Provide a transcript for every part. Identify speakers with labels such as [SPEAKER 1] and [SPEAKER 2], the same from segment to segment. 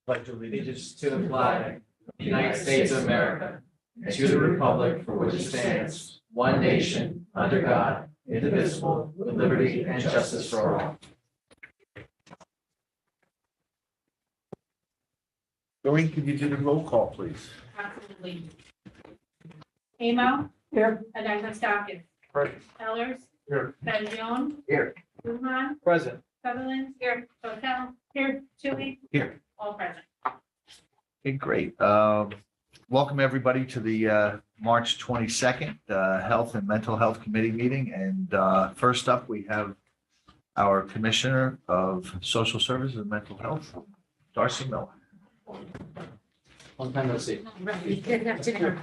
[SPEAKER 1] Pledge allegiance to the flag of the United States of America, and to the republic for which it stands, one nation, under God, indivisible, with liberty and justice for all.
[SPEAKER 2] Doreen, could you do the roll call, please?
[SPEAKER 3] Absolutely. Amo.
[SPEAKER 2] Here.
[SPEAKER 3] Anagnostakis.
[SPEAKER 2] Present.
[SPEAKER 3] Ellers.
[SPEAKER 2] Here.
[SPEAKER 3] Benzion.
[SPEAKER 2] Here.
[SPEAKER 3] Guzman.
[SPEAKER 2] Present.
[SPEAKER 3] Sutherland. Here. Hotel. Here. Tui.
[SPEAKER 2] Here.
[SPEAKER 3] All present.
[SPEAKER 2] Okay, great. Welcome, everybody, to the March 22nd Health and Mental Health Committee meeting. And first up, we have our Commissioner of Social Services and Mental Health, Darcy Miller.
[SPEAKER 1] Long time no see.
[SPEAKER 3] Good afternoon.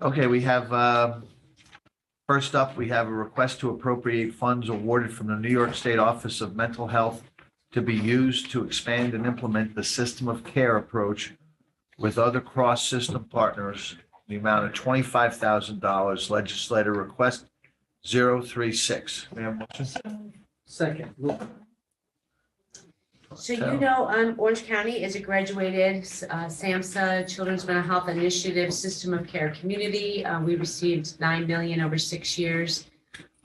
[SPEAKER 2] Okay, we have, first up, we have a request to appropriate funds awarded from the New York State Office of Mental Health to be used to expand and implement the system of care approach with other cross-system partners, the amount of $25,000, legislative request 036. May I have a motion?
[SPEAKER 1] Second.
[SPEAKER 4] So you know, Orange County is a graduated SAMHSA Children's Mental Health Initiative System of Care Community. We received $9 million over 6 years.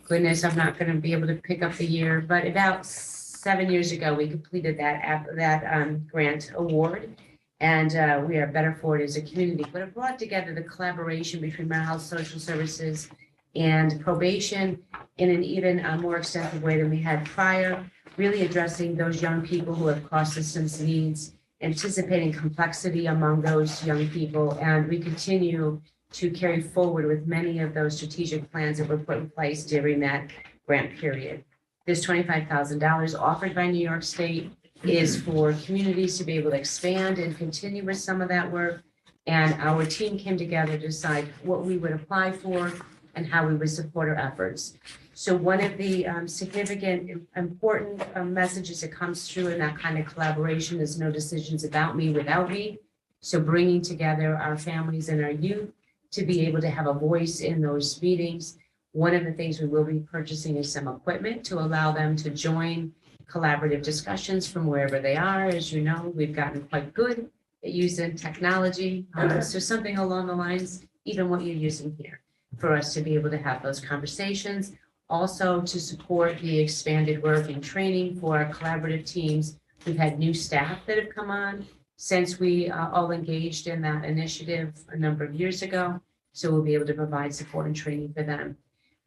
[SPEAKER 4] Goodness, I'm not going to be able to pick up the year, but about 7 years ago, we completed that grant award. And we are better for it as a community, but it brought together the collaboration between mental health, social services, and probation in an even more extensive way than we had prior, really addressing those young people who have cross-systems needs, anticipating complexity among those young people. And we continue to carry forward with many of those strategic plans that were put in place during that grant period. This $25,000 offered by New York State is for communities to be able to expand and continue with some of that work. And our team came together to decide what we would apply for and how we would support our efforts. So one of the significant, important messages that comes through in that kind of collaboration is no decisions about me without me. So bringing together our families and our youth to be able to have a voice in those meetings. One of the things we will be purchasing is some equipment to allow them to join collaborative discussions from wherever they are. As you know, we've gotten quite good at using technology. So something along the lines, even what you're using here, for us to be able to have those conversations. Also to support the expanded work and training for our collaborative teams. We've had new staff that have come on since we all engaged in that initiative a number of years ago. So we'll be able to provide support and training for them.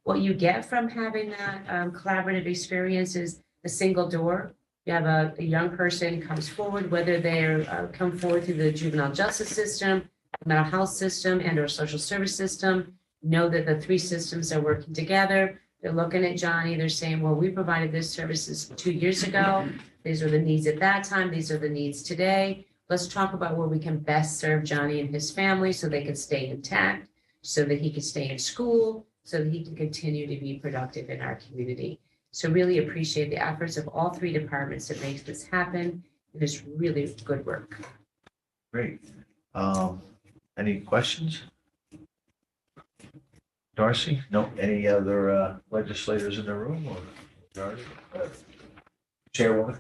[SPEAKER 4] What you get from having that collaborative experience is a single door. You have a young person comes forward, whether they're come forward through the juvenile justice system, mental health system, and or social service system, know that the three systems are working together. They're looking at Johnny, they're saying, well, we provided this services 2 years ago. These are the needs at that time. These are the needs today. Let's talk about where we can best serve Johnny and his family so they can stay intact, so that he can stay in school, so that he can continue to be productive in our community. So really appreciate the efforts of all three departments that makes this happen. It is really good work.
[SPEAKER 2] Great. Any questions? Darcy? No, any other legislators in the room or Darcy? Chairwoman?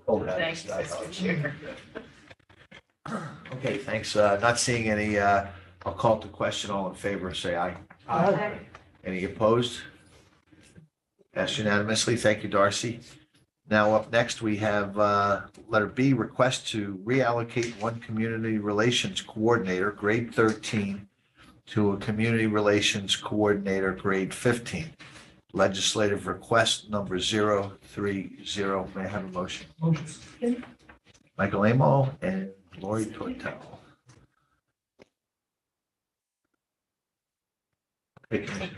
[SPEAKER 2] Hold that.
[SPEAKER 3] Thanks, Mr. Chair.
[SPEAKER 2] Okay, thanks. Not seeing any, I'll call it the question. All in favor, say aye.
[SPEAKER 3] Aye.
[SPEAKER 2] Any opposed? Passed unanimously. Thank you, Darcy. Now up next, we have letter B, request to reallocate one community relations coordinator, grade 13, to a community relations coordinator, grade 15. Legislative request number 030. May I have a motion?
[SPEAKER 1] Motion.
[SPEAKER 2] Michael Amo and Lori Tortel. Okay, Commissioner.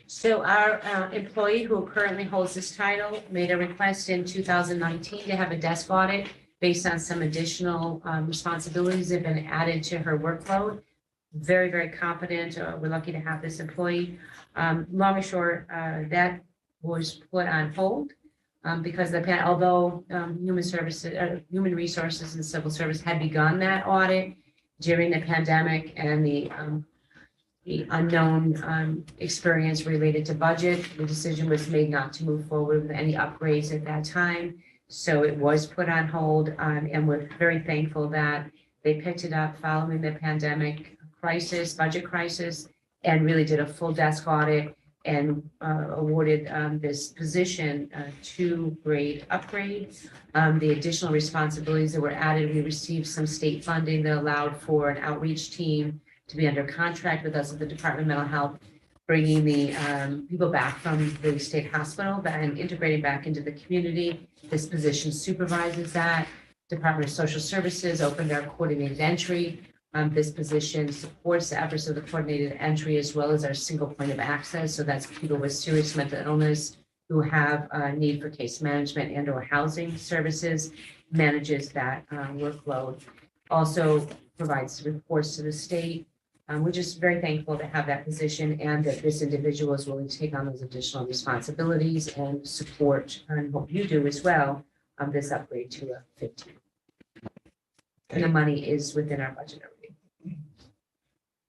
[SPEAKER 4] So our employee who currently holds this title made a request in 2019 to have a desk audit based on some additional responsibilities that have been added to her workload. Very, very competent. We're lucky to have this employee. Long and short, that was put on hold because although human resources and civil service had begun that audit during the pandemic and the the unknown experience related to budget. The decision was made not to move forward with any upgrades at that time. So it was put on hold, and we're very thankful that they picked it up following the pandemic crisis, budget crisis, and really did a full desk audit and awarded this position a 2-grade upgrade. The additional responsibilities that were added, we received some state funding that allowed for an outreach team to be under contract with us at the Department of Mental Health, bringing the people back from the state hospital and integrating back into the community. This position supervises that. Department of Social Services opened our coordinated entry. This position supports the efforts of the coordinated entry as well as our single point of access. So that's people with serious mental illness who have a need for case management and or housing services, manages that workload. Also provides reports to the state. We're just very thankful to have that position and that this individual is willing to take on those additional responsibilities and support, and what you do as well, this upgrade to a 15. And the money is within our budget already.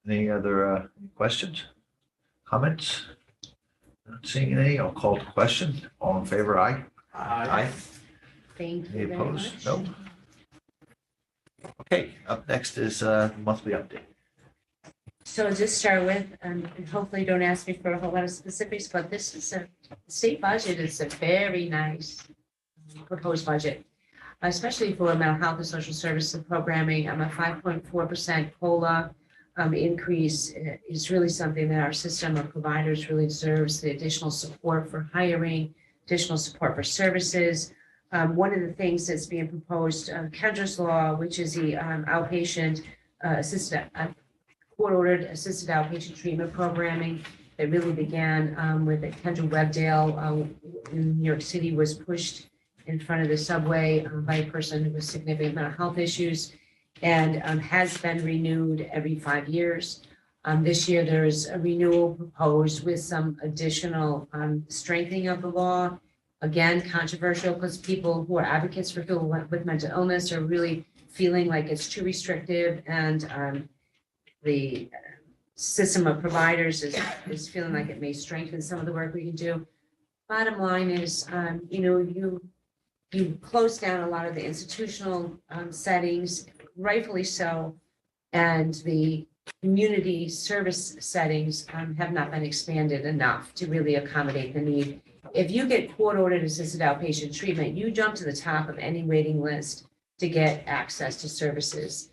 [SPEAKER 2] Any other questions, comments? Not seeing any. I'll call the question. All in favor, aye? Aye.
[SPEAKER 4] Thank
[SPEAKER 2] Any
[SPEAKER 4] you very
[SPEAKER 2] opposed?
[SPEAKER 4] much.
[SPEAKER 2] No. Okay, up next is monthly update.
[SPEAKER 4] So I'll just start with, and hopefully don't ask me for a whole lot of specifics, but this is the state budget is a very nice proposed budget, especially for mental health and social services programming. A 5.4% COLA increase is really something that our system of providers really deserves. The additional support for hiring, additional support for services. One of the things that's being proposed, Kendra's Law, which is the outpatient assisted, court-ordered assisted outpatient treatment programming that really began with Kendra Webdale in New York City, was pushed in front of the subway by a person with significant mental health issues, and has been renewed every 5 years. This year, there is a renewal proposed with some additional strengthening of the law. Again, controversial because people who are advocates for people with mental illness are really feeling like it's too restrictive, and the system of providers is feeling like it may strengthen some of the work we can do. Bottom line is, you close down a lot of the institutional settings, rightfully so, and the community service settings have not been expanded enough to really accommodate the need. If you get court-ordered assisted outpatient treatment, you jump to the top of any waiting list to get access to services.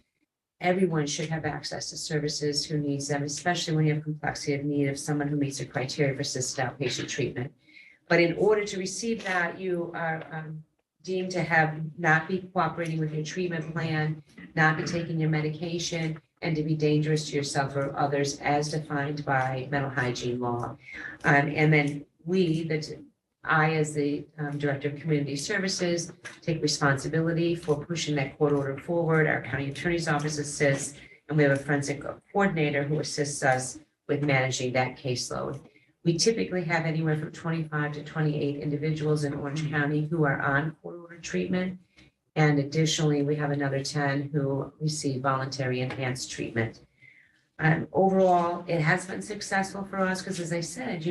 [SPEAKER 4] Everyone should have access to services who needs them, especially when you have complexity of need of someone who meets the criteria for assisted outpatient treatment. But in order to receive that, you are deemed to have not be cooperating with your treatment plan, not be taking your medication, and to be dangerous to yourself or others as defined by mental hygiene law. And then I, as the Director of Community Services, take responsibility for pushing that court order forward. Our county attorney's office assists, and we have a forensic coordinator who assists us with managing that caseload. We typically have anywhere from 25 to 28 individuals in Orange County who are on court order treatment. And additionally, we have another 10 who receive voluntary enhanced treatment. Overall, it has been successful for us because, as I said,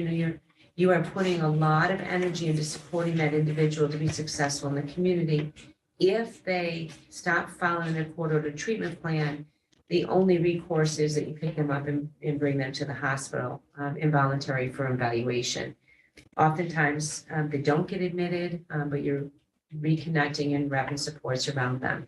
[SPEAKER 4] you are putting a lot of energy into supporting that individual to be successful in the community. If they stop following their court-ordered treatment plan, the only recourse is that you pick them up and bring them to the hospital involuntary for evaluation. Oftentimes, they don't get admitted, but you're reconnecting and wrapping supports around them.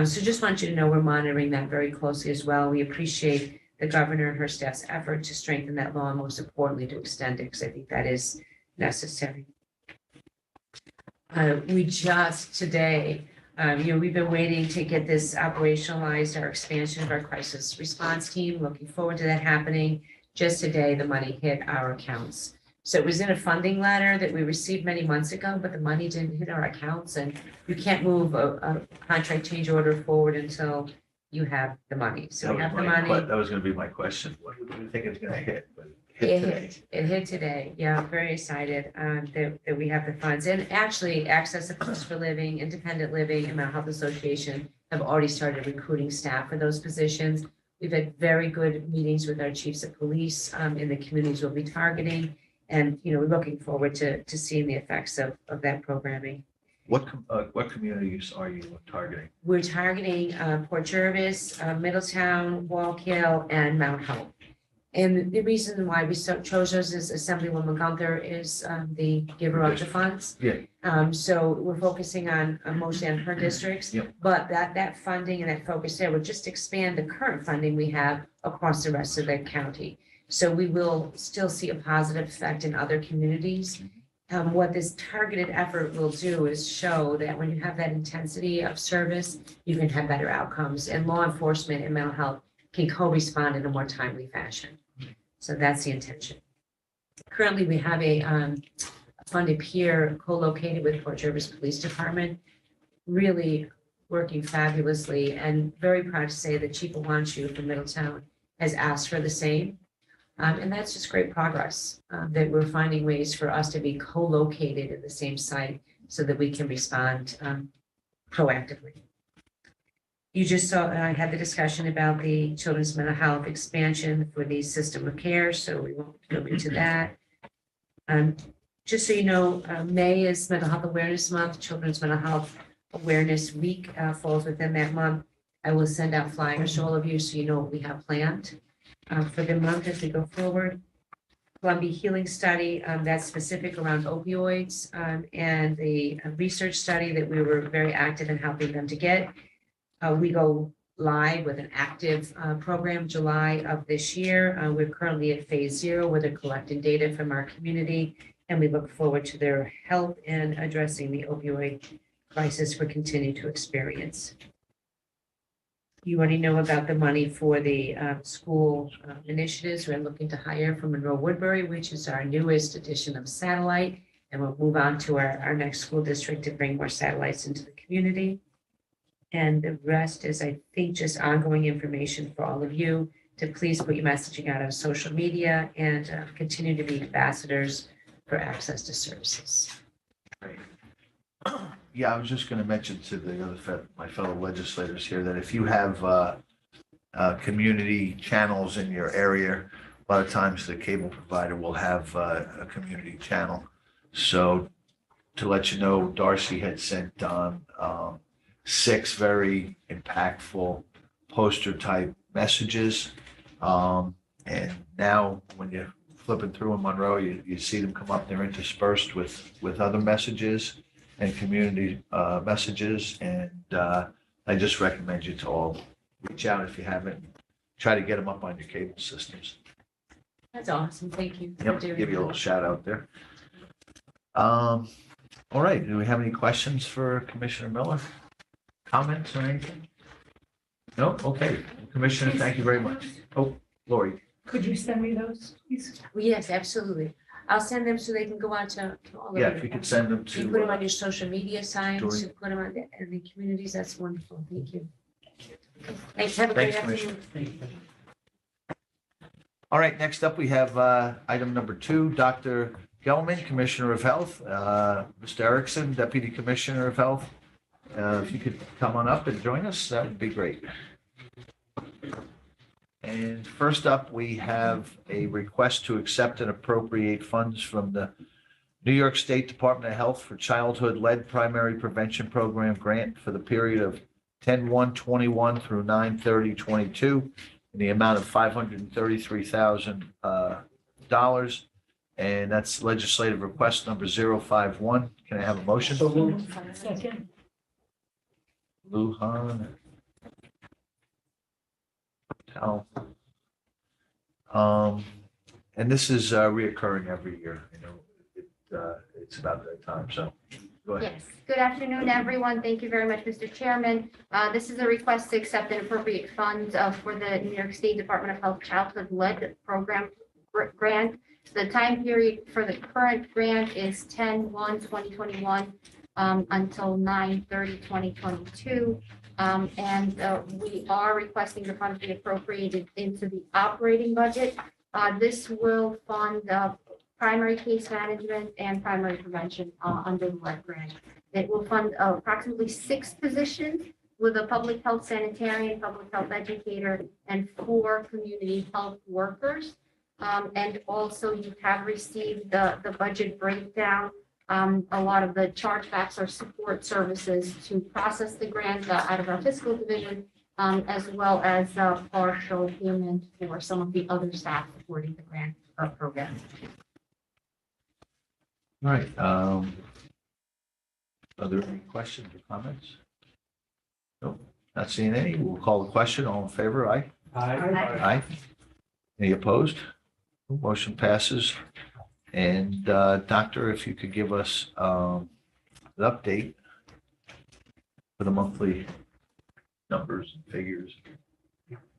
[SPEAKER 4] So just want you to know we're monitoring that very closely as well. We appreciate the governor and her staff's effort to strengthen that law, and most importantly, to extend it, because I think that is necessary. We just today, we've been waiting to get this operationalized, our expansion of our crisis response team. Looking forward to that happening. Just today, the money hit our accounts. So it was in a funding letter that we received many months ago, but the money didn't hit our accounts, and you can't move a contract change order forward until you have the money. So we have the money.
[SPEAKER 2] That was going to be my question. What do you think it's going to hit? But it hit today.
[SPEAKER 4] It hit today. Yeah, I'm very excited that we have the funds. And actually, Access to Post for Living, Independent Living, and Mental Health Association have already started recruiting staff for those positions. We've had very good meetings with our chiefs of police in the communities we'll be targeting. And, we're looking forward to seeing the effects of that programming.
[SPEAKER 2] What communities are you targeting?
[SPEAKER 4] We're targeting Port Jervis, Middletown, Wallkill, and Mount Hope. And the reason why we chose those is Assemblywoman Gunther is the giver of the funds.
[SPEAKER 2] Yeah.
[SPEAKER 4] So we're focusing on mostly on her districts.
[SPEAKER 2] Yep.
[SPEAKER 4] But that funding and that focus there will just expand the current funding we have across the rest of the county. So we will still see a positive effect in other communities. What this targeted effort will do is show that when you have that intensity of service, you can have better outcomes, and law enforcement and mental health can co-respond in a more timely fashion. So that's the intention. Currently, we have a funded peer co-located with Port Jervis Police Department, really working fabulously, and very proud to say that Chief Awanshu from Middletown has asked for the same. And that's just great progress, that we're finding ways for us to be co-located in the same site so that we can respond proactively. You just saw, I had the discussion about the children's mental health expansion for the system of care, so we won't go into that. Just so you know, May is Mental Health Awareness Month. Children's Mental Health Awareness Week falls within that month. I will send out flyers to all of you so you know what we have planned for the month as we go forward. Columbia Healing Study, that's specific around opioids, and the research study that we were very active in helping them to get. We go live with an active program July of this year. We're currently at phase 0 where they're collecting data from our community, and we look forward to their help in addressing the opioid crisis we continue to experience. You already know about the money for the school initiatives. We're looking to hire from Monroe Woodbury, which is our newest edition of satellite. And we'll move on to our next school district to bring more satellites into the community. And the rest is, I think, just ongoing information for all of you to please put your messaging out on social media and continue to be ambassadors for access to services.
[SPEAKER 2] Yeah, I was just going to mention to the my fellow legislators here that if you have community channels in your area, a lot of times the cable provider will have a community channel. So to let you know, Darcy had sent on 6 very impactful poster type messages. And now when you're flipping through in Monroe, you see them come up, they're interspersed with other messages and community messages. And I just recommend you to all reach out if you haven't. Try to get them up on your cable systems.
[SPEAKER 4] That's awesome. Thank you.
[SPEAKER 2] Yep, give you a little shout out there. All right, do we have any questions for Commissioner Miller? Comments or anything? No? Okay. Commissioner, thank you very much. Oh, Lori.
[SPEAKER 3] Could you send me those, please?
[SPEAKER 4] Yes, absolutely. I'll send them so they can go out to all of
[SPEAKER 2] Yeah,
[SPEAKER 4] you.
[SPEAKER 2] if you could send them
[SPEAKER 4] You put them
[SPEAKER 2] to,
[SPEAKER 4] on your social media signs,
[SPEAKER 2] Dory.
[SPEAKER 4] you put them on in the communities, that's wonderful, thank you. Thanks, have a great
[SPEAKER 2] Thanks,
[SPEAKER 4] afternoon.
[SPEAKER 2] all right, next up, we have item number 2, Dr. Gelman, Commissioner of Health, Mr. Erickson, Deputy Commissioner of Health. If you could come on up and join us, that would be great. And first up, we have a request to accept and appropriate funds from the New York State Department of Health for Childhood-Led Primary Prevention Program grant for the period of 10/1/21 through 9/30/22 in the amount of $533,000. And that's legislative request number 051. Can I have a motion?
[SPEAKER 3] Second.
[SPEAKER 2] Lujan. And this is reoccurring every year, you know, it's about that time, so go ahead.
[SPEAKER 5] Yes, good afternoon, everyone. Thank you very much, Mr. Chairman. This is a request to accept and appropriate funds for the New York State Department of Health Childhood-Led Program grant. The time period for the current grant is 10/1/2021 until 9/30/2022. And we are requesting the funds be appropriated into the operating budget. This will fund primary case management and primary prevention under the LED grant. It will fund approximately 6 positions with a public health sanitarian, public health educator, and 4 community health workers. And also you have received the budget breakdown. A lot of the chargebacks are support services to process the grant out of our fiscal division, as well as partial payment for some of the other staff supporting the grant program.
[SPEAKER 2] All right. Are there any questions or comments? Nope, not seeing any. We'll call the question. All in favor? Aye. Aye. Any opposed? Motion passes. And Doctor, if you could give us an update for the monthly numbers and figures.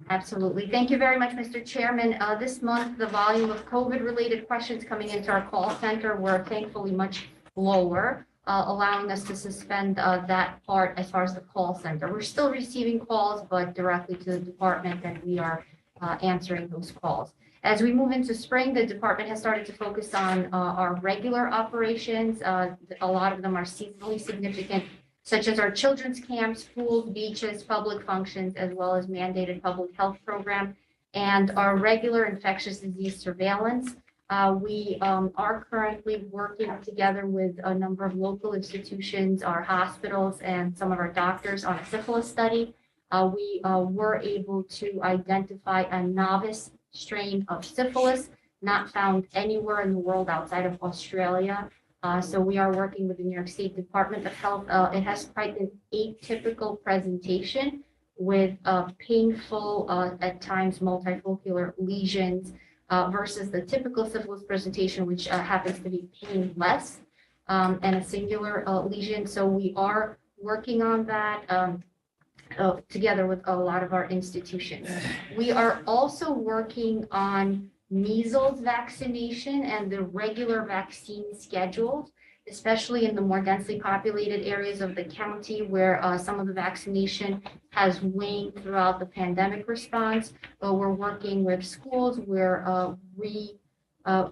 [SPEAKER 5] Absolutely. Thank you very much, Mr. Chairman. This month, the volume of COVID-related questions coming into our call center were thankfully much lower, allowing us to suspend that part as far as the call center. We're still receiving calls, but directly to the department, and we are answering those calls. As we move into spring, the department has started to focus on our regular operations. A lot of them are seasonally significant, such as our children's camps, pools, beaches, public functions, as well as mandated public health program, and our regular infectious disease surveillance. We are currently working together with a number of local institutions, our hospitals, and some of our doctors on a syphilis study. We were able to identify a novice strain of syphilis not found anywhere in the world outside of Australia. So we are working with the New York State Department of Health. It has quite an atypical presentation with painful, at times multifocal lesions versus the typical syphilis presentation, which happens to be painless and a singular lesion. So we are working on that together with a lot of our institutions. We are also working on measles vaccination and the regular vaccine schedules, especially in the more densely populated areas of the county where some of the vaccination has waned throughout the pandemic response. We're working with schools. We're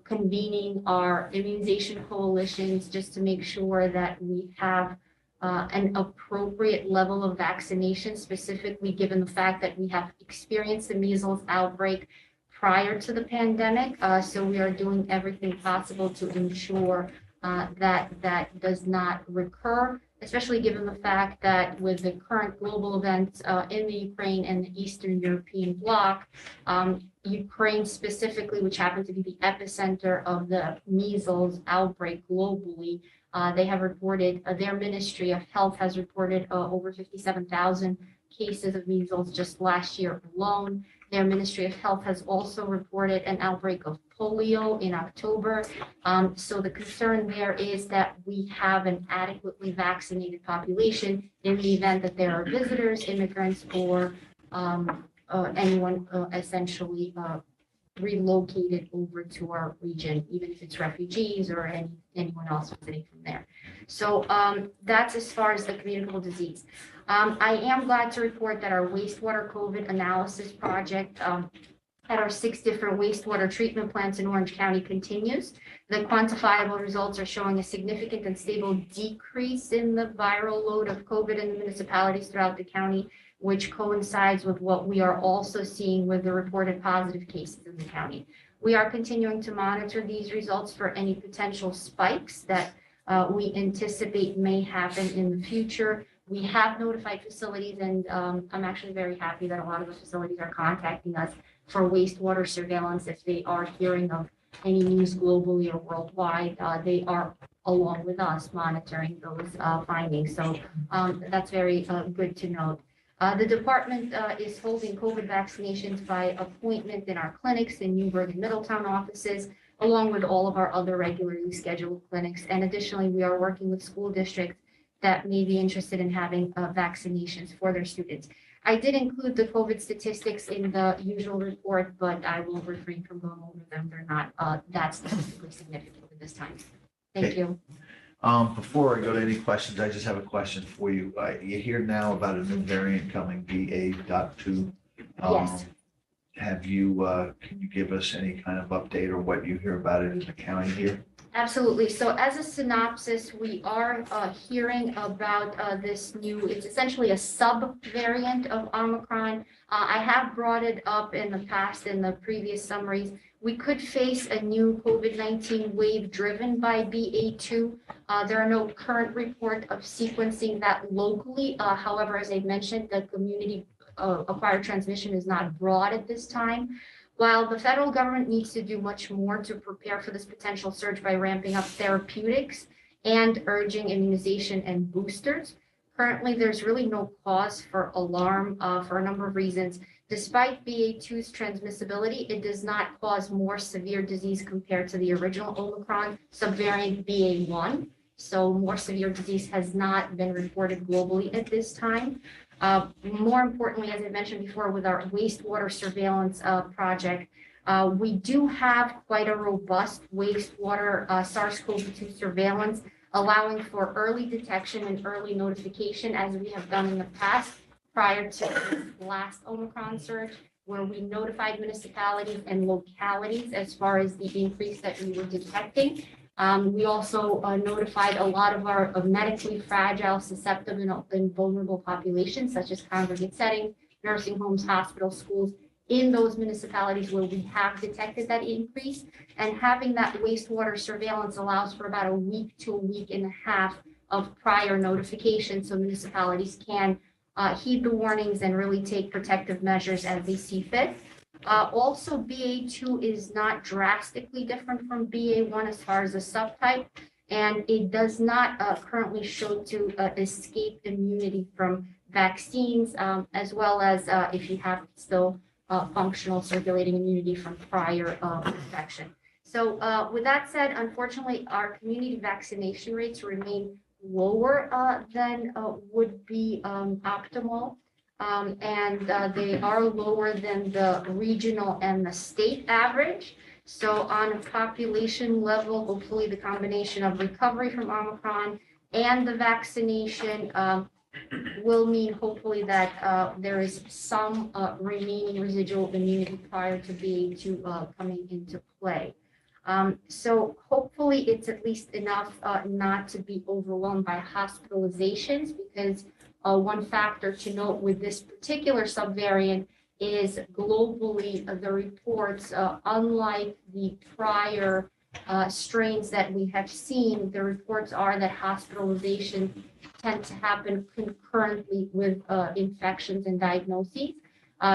[SPEAKER 5] convening our immunization coalitions just to make sure that we have an appropriate level of vaccination, specifically given the fact that we have experienced the measles outbreak prior to the pandemic. So we are doing everything possible to ensure that that does not recur, especially given the fact that with the current global events in the Ukraine and the Eastern European bloc, Ukraine specifically, which happened to be the epicenter of the measles outbreak globally, they have reported, their Ministry of Health has reported over 57,000 cases of measles just last year alone. Their Ministry of Health has also reported an outbreak of polio in October. So the concern there is that we have an adequately vaccinated population in the event that there are visitors, immigrants, or anyone essentially relocated over to our region, even if it's refugees or anyone else visiting from there. So that's as far as the communicable disease. I am glad to report that our wastewater COVID analysis project at our 6 different wastewater treatment plants in Orange County continues. The quantifiable results are showing a significant and stable decrease in the viral load of COVID in the municipalities throughout the county, which coincides with what we are also seeing with the reported positive cases in the county. We are continuing to monitor these results for any potential spikes that we anticipate may happen in the future. We have notified facilities, and I'm actually very happy that a lot of the facilities are contacting us for wastewater surveillance if they are hearing of any news globally or worldwide. They are, along with us, monitoring those findings. So that's very good to note. The department is holding COVID vaccinations by appointment in our clinics in Newburgh and Middletown offices, along with all of our other regularly scheduled clinics. And additionally, we are working with school districts that may be interested in having vaccinations for their students. I did include the COVID statistics in the usual report, but I will refrain from going over them. They're not that statistically significant at this time. Thank
[SPEAKER 2] Okay.
[SPEAKER 5] you.
[SPEAKER 2] Before I go to any questions, I just have a question for you. You hear now about a new variant coming, BA.2.
[SPEAKER 5] Yes.
[SPEAKER 2] Have you, can you give us any kind of update or what you hear about it in the county here?
[SPEAKER 5] Absolutely. So as a synopsis, we are hearing about this new, it's essentially a sub-variant of Omicron. I have brought it up in the past in the previous summaries. We could face a new COVID-19 wave driven by BA.2. There are no current report of sequencing that locally. However, as I mentioned, the community acquired transmission is not broad at this time. While the federal government needs to do much more to prepare for this potential surge by ramping up therapeutics and urging immunization and boosters, currently there's really no cause for alarm for a number of reasons. Despite BA.2's transmissibility, it does not cause more severe disease compared to the original Omicron subvariant BA.1. So more severe disease has not been reported globally at this time. More importantly, as I mentioned before, with our wastewater surveillance project, we do have quite a robust wastewater SARS-CoV-2 surveillance, allowing for early detection and early notification, as we have done in the past prior to the last Omicron surge, where we notified municipalities and localities as far as the increase that we were detecting. We also notified a lot of our medically fragile, susceptible, and vulnerable populations, such as congregate settings, nursing homes, hospitals, schools, in those municipalities where we have detected that increase. And having that wastewater surveillance allows for about a week to a week and a half of prior notification, so municipalities can heed the warnings and really take protective measures as they see fit. Also, BA.2 is not drastically different from BA.1 as far as a subtype, and it does not currently show to escape immunity from vaccines, as well as if you have still functional circulating immunity from prior infection. So with that said, unfortunately, our community vaccination rates remain lower than would be optimal. And they are lower than the regional and the state average. So on a population level, hopefully the combination of recovery from Omicron and the vaccination will mean hopefully that there is some remaining residual immunity prior to BA.2 coming into play. So hopefully it's at least enough not to be overwhelmed by hospitalizations, because one factor to note with this particular subvariant is globally the reports, unlike the prior strains that we have seen, the reports are that hospitalizations tend to happen concurrently with infections and diagnoses.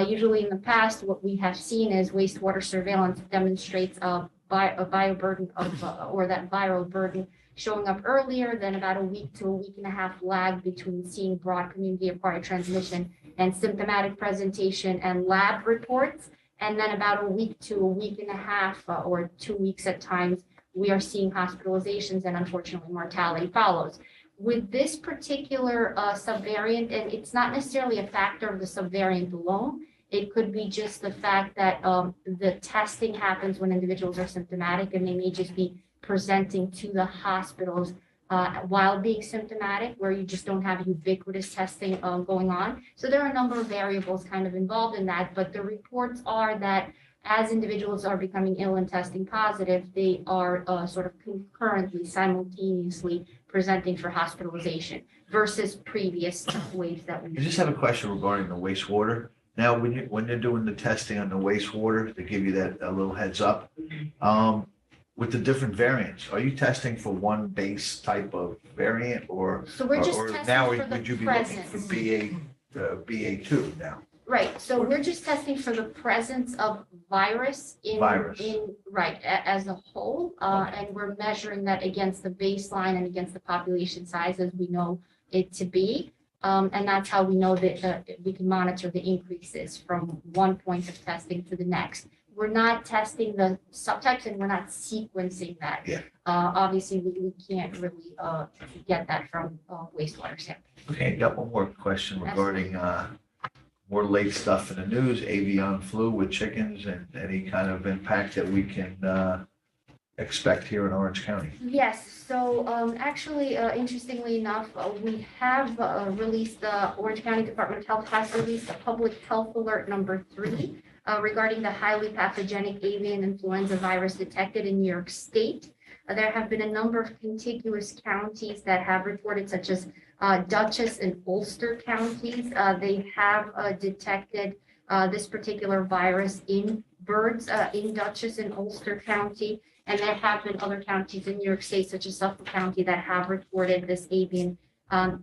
[SPEAKER 5] Usually in the past, what we have seen is wastewater surveillance demonstrates a bioburden of, or that viral burden showing up earlier than about a week to a week and a half lag between seeing broad community acquired transmission and symptomatic presentation and lab reports. And then about a week to a week and a half or 2 weeks at times, we are seeing hospitalizations and unfortunately mortality follows. With this particular subvariant, and it's not necessarily a factor of the subvariant alone, it could be just the fact that the testing happens when individuals are symptomatic and they may just be presenting to the hospitals while being symptomatic, where you just don't have ubiquitous testing going on. So there are a number of variables kind of involved in that, but the reports are that as individuals are becoming ill and testing positive, they are sort of concurrently, simultaneously presenting for hospitalization versus previous waves that we.
[SPEAKER 2] I just have a question regarding the wastewater. Now, when you're doing the testing on the wastewater, to give you that a little heads up, with the different variants, are you testing for one base type of variant, or
[SPEAKER 5] So we're just
[SPEAKER 2] or
[SPEAKER 5] testing
[SPEAKER 2] now
[SPEAKER 5] for the
[SPEAKER 2] would you be looking for
[SPEAKER 5] presence.
[SPEAKER 2] BA2 now?
[SPEAKER 5] Right, so we're just testing for the presence of virus as a whole, and we're measuring that against the baseline and against the population size as we know it to be. And that's how we know that we can monitor the increases from one point of testing to the next. We're not testing the subtypes and we're not sequencing that.
[SPEAKER 2] Yeah.
[SPEAKER 5] Obviously, we can't really get that from wastewater samples.
[SPEAKER 2] Okay, got one more question regarding more late stuff in the news, avian flu with chickens, and any kind of impact that we can expect here in Orange County.
[SPEAKER 5] Yes, so actually, interestingly enough, we have released, the Orange County Department of Health has released a public health alert number 3 regarding the highly pathogenic avian influenza virus detected in New York State. There have been a number of contiguous counties that have reported, such as Dutchess and Ulster counties. They have detected this particular virus in birds in Dutchess and Ulster County. And there have been other counties in New York State, such as Suffolk County, that have reported this avian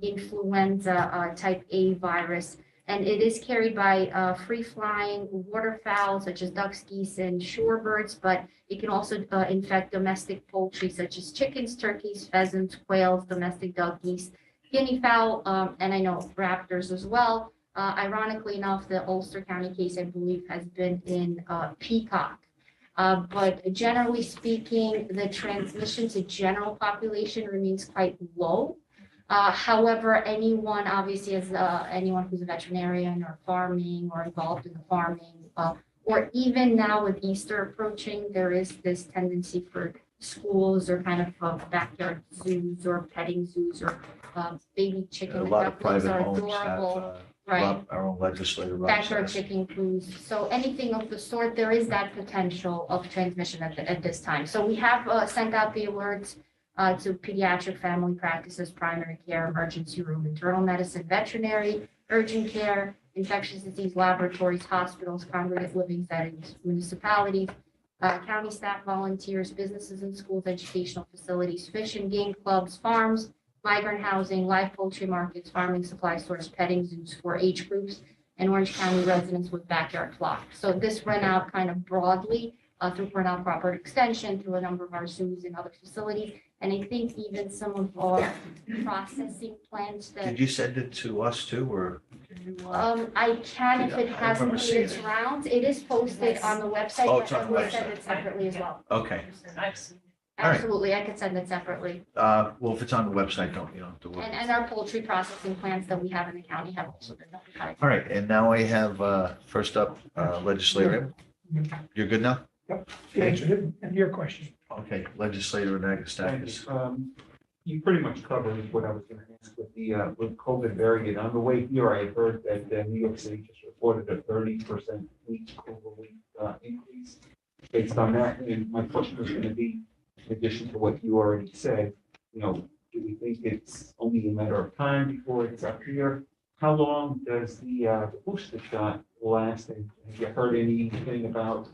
[SPEAKER 5] influenza type A virus. And it is carried by free-flying waterfowl, such as ducks, geese, and shorebirds, but it can also infect domestic poultry, such as chickens, turkeys, pheasants, quails, domestic duck, geese, guinea fowl, and I know raptors as well. Ironically enough, the Ulster County case, I believe, has been in peacock. But generally speaking, the transmission to general population remains quite low. However, anyone, obviously, as anyone who's a veterinarian or farming or involved in the farming, or even now with Easter approaching, there is this tendency for schools or kind of backyard zoos or petting zoos or baby chicken
[SPEAKER 2] A
[SPEAKER 5] and
[SPEAKER 2] lot of
[SPEAKER 5] ducklings
[SPEAKER 2] private
[SPEAKER 5] are
[SPEAKER 2] homes
[SPEAKER 5] adorable.
[SPEAKER 2] have,
[SPEAKER 5] Right.
[SPEAKER 2] our own legislator.
[SPEAKER 5] Backyard chicken coos. So anything of the sort, there is that potential of transmission at this time. So we have sent out the alerts to pediatric family practices, primary care, emergency room, internal medicine, veterinary, urgent care, infectious disease laboratories, hospitals, congregate living settings, municipalities, county staff, volunteers, businesses and schools, educational facilities, fish and game clubs, farms, migrant housing, live poultry markets, farming supply stores, petting zoos for age groups, and Orange County residents with backyard flocks. So this ran out kind of broadly through Cornell Proper Extension, through a number of our zoos and other facilities. And I think even some of our processing plants that
[SPEAKER 2] Did you send it to us too, or can you?
[SPEAKER 5] I can if it
[SPEAKER 2] I
[SPEAKER 5] hasn't
[SPEAKER 2] remember
[SPEAKER 5] made
[SPEAKER 2] seeing
[SPEAKER 5] its
[SPEAKER 2] it.
[SPEAKER 5] rounds. It is posted on the website,
[SPEAKER 2] Oh,
[SPEAKER 5] but
[SPEAKER 2] it's on
[SPEAKER 5] I
[SPEAKER 2] the
[SPEAKER 5] will send
[SPEAKER 2] website.
[SPEAKER 5] it separately as well.
[SPEAKER 2] Okay, All right.
[SPEAKER 5] Absolutely, I could send it separately.
[SPEAKER 2] well, if it's on the website, don't have to worry.
[SPEAKER 5] And our poultry processing plants that we have in the county have also been notified.
[SPEAKER 2] All right, and now I have, first up, legislator. You're good now?
[SPEAKER 6] You answered it, and your question.
[SPEAKER 2] Okay, legislator Anagostakis.
[SPEAKER 7] You pretty much covered what I was going to ask with COVID variant. On the way here, I heard that New York City just reported a 30% week-over-week increase. Based on that, and my question was going to be, in addition to what you already said, do we think it's only a matter of time before it's up here? How long does the booster shot last? And have you heard anything about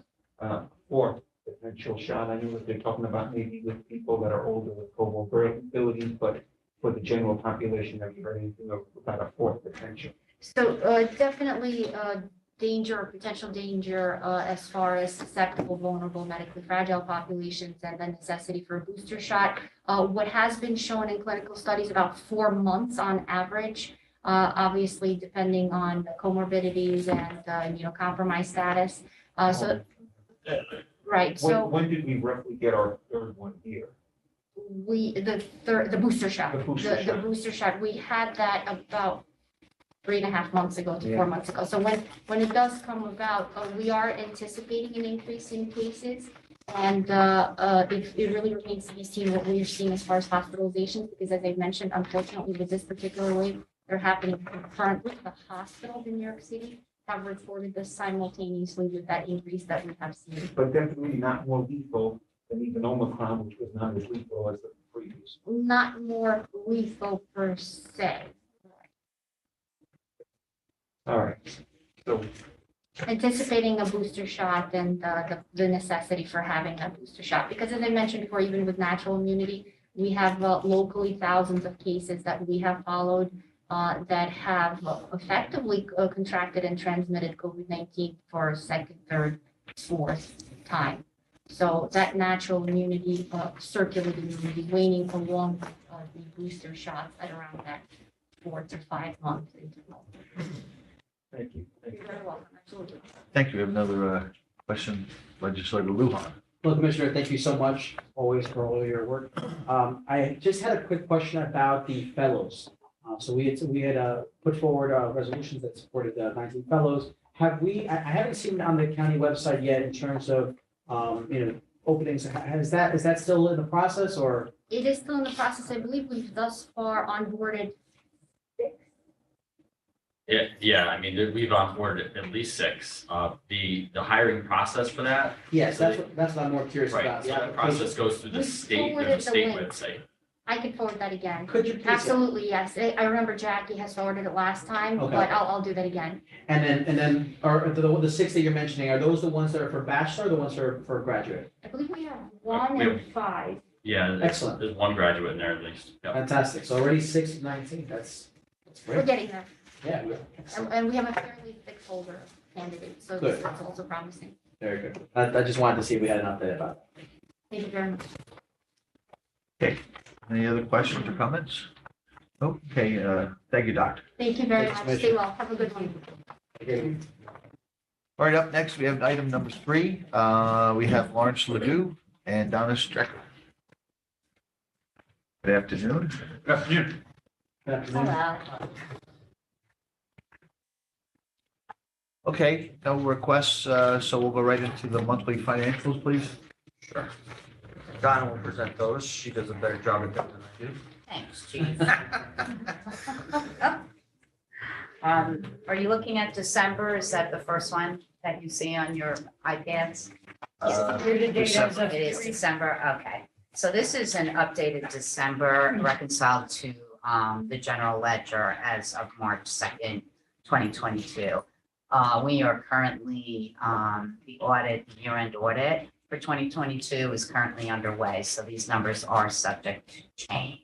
[SPEAKER 7] fourth potential shot? I know that they're talking about maybe with people that are older with comorbidities, but for the general population, have you heard anything about a fourth potential?
[SPEAKER 5] So definitely danger or potential danger as far as susceptible, vulnerable, medically fragile populations and the necessity for a booster shot. What has been shown in clinical studies, about 4 months on average, obviously depending on the comorbidities and compromised status. Right. So
[SPEAKER 7] When did we roughly get our third one here?
[SPEAKER 5] the booster shot.
[SPEAKER 7] The booster
[SPEAKER 5] The
[SPEAKER 7] shot.
[SPEAKER 5] booster shot, we had that about 3.5 months ago to 4 months ago. So when it does come about, we are anticipating an increase in cases. And it really remains to be seen what we are seeing as far as hospitalizations, because as I mentioned, unfortunately, with this particular wave, they're happening concurrently. The hospitals in New York City have reported this simultaneously with that increase that we have seen.
[SPEAKER 7] But definitely not more lethal than even Omicron, which was not as lethal as the previous.
[SPEAKER 5] Not more lethal per se.
[SPEAKER 7] All right, so
[SPEAKER 5] Anticipating a booster shot and the necessity for having a booster shot. Because as I mentioned before, even with natural immunity, we have locally thousands of cases that we have followed that have effectively contracted and transmitted COVID-19 for a second, third, fourth time. So that natural immunity, circulating immunity waning along with the booster shots at around that 4 to 5 month interval.
[SPEAKER 7] thank you. Thank you.
[SPEAKER 5] You're very welcome, absolutely.
[SPEAKER 2] Thank you. We have another question, legislator Lujan.
[SPEAKER 8] Well, Commissioner, thank you so much, always, for all of your work. I just had a quick question about the fellows. So we had put forward resolutions that supported 19 fellows. Have we, I haven't seen it on the county website yet in terms of, openings. Is that still in the process, or?
[SPEAKER 5] It is still in the process. I believe we've thus far onboarded
[SPEAKER 9] Yeah, I mean, we've onboarded at least 6. The hiring process for that,
[SPEAKER 8] Yes, that's what I'm more curious
[SPEAKER 9] right,
[SPEAKER 8] about.
[SPEAKER 9] so
[SPEAKER 8] The
[SPEAKER 9] that process
[SPEAKER 8] application.
[SPEAKER 9] goes through the
[SPEAKER 5] We
[SPEAKER 9] state,
[SPEAKER 5] forwarded
[SPEAKER 9] there's a
[SPEAKER 5] the
[SPEAKER 9] state
[SPEAKER 5] link.
[SPEAKER 9] website.
[SPEAKER 5] I can forward that again.
[SPEAKER 8] Could you please?
[SPEAKER 5] Absolutely, yes. I remember Jackie has forwarded it last time,
[SPEAKER 8] Okay.
[SPEAKER 5] but I'll do that again.
[SPEAKER 8] And then, are the 6 that you're mentioning, are those the ones that are for bachelor or the ones for graduate?
[SPEAKER 5] I believe we have 1
[SPEAKER 9] We
[SPEAKER 5] and 5.
[SPEAKER 9] Yeah, there's,
[SPEAKER 8] Excellent.
[SPEAKER 9] there's 1 graduate in there at least. Yep.
[SPEAKER 8] Fantastic. So already 6 of 19. That's
[SPEAKER 5] We're
[SPEAKER 8] great.
[SPEAKER 5] getting there.
[SPEAKER 8] Yeah,
[SPEAKER 5] And we have a fairly thick folder of candidates, so
[SPEAKER 8] Good.
[SPEAKER 5] that's also promising.
[SPEAKER 8] very good. I just wanted to see if we had an update about that.
[SPEAKER 5] Thank you very much.
[SPEAKER 2] Any other questions or comments? Okay, thank you, Doctor.
[SPEAKER 5] Thank you very
[SPEAKER 8] Thanks,
[SPEAKER 5] much. Stay
[SPEAKER 8] Commissioner.
[SPEAKER 5] well. Have a good one.
[SPEAKER 8] Okay.
[SPEAKER 2] All right, up next, we have item number 3. We have Lawrence Ledoux and Donna Strecker. Good afternoon.
[SPEAKER 7] Good afternoon.
[SPEAKER 8] Good afternoon.
[SPEAKER 2] Okay, no requests, so we'll go right into the monthly financials, please.
[SPEAKER 1] Donna will present those. She does a better job at that than I do.
[SPEAKER 10] Thanks, Chief. Are you looking at December? Is that the first one that you see on your iPads?
[SPEAKER 3] Year-to-date as of
[SPEAKER 10] It is
[SPEAKER 3] 3.
[SPEAKER 10] December, okay. So this is an updated December reconciled to the general ledger as of March 2nd, 2022. We are currently, the audit, year-end audit for 2022 is currently underway, so these numbers are subject to change.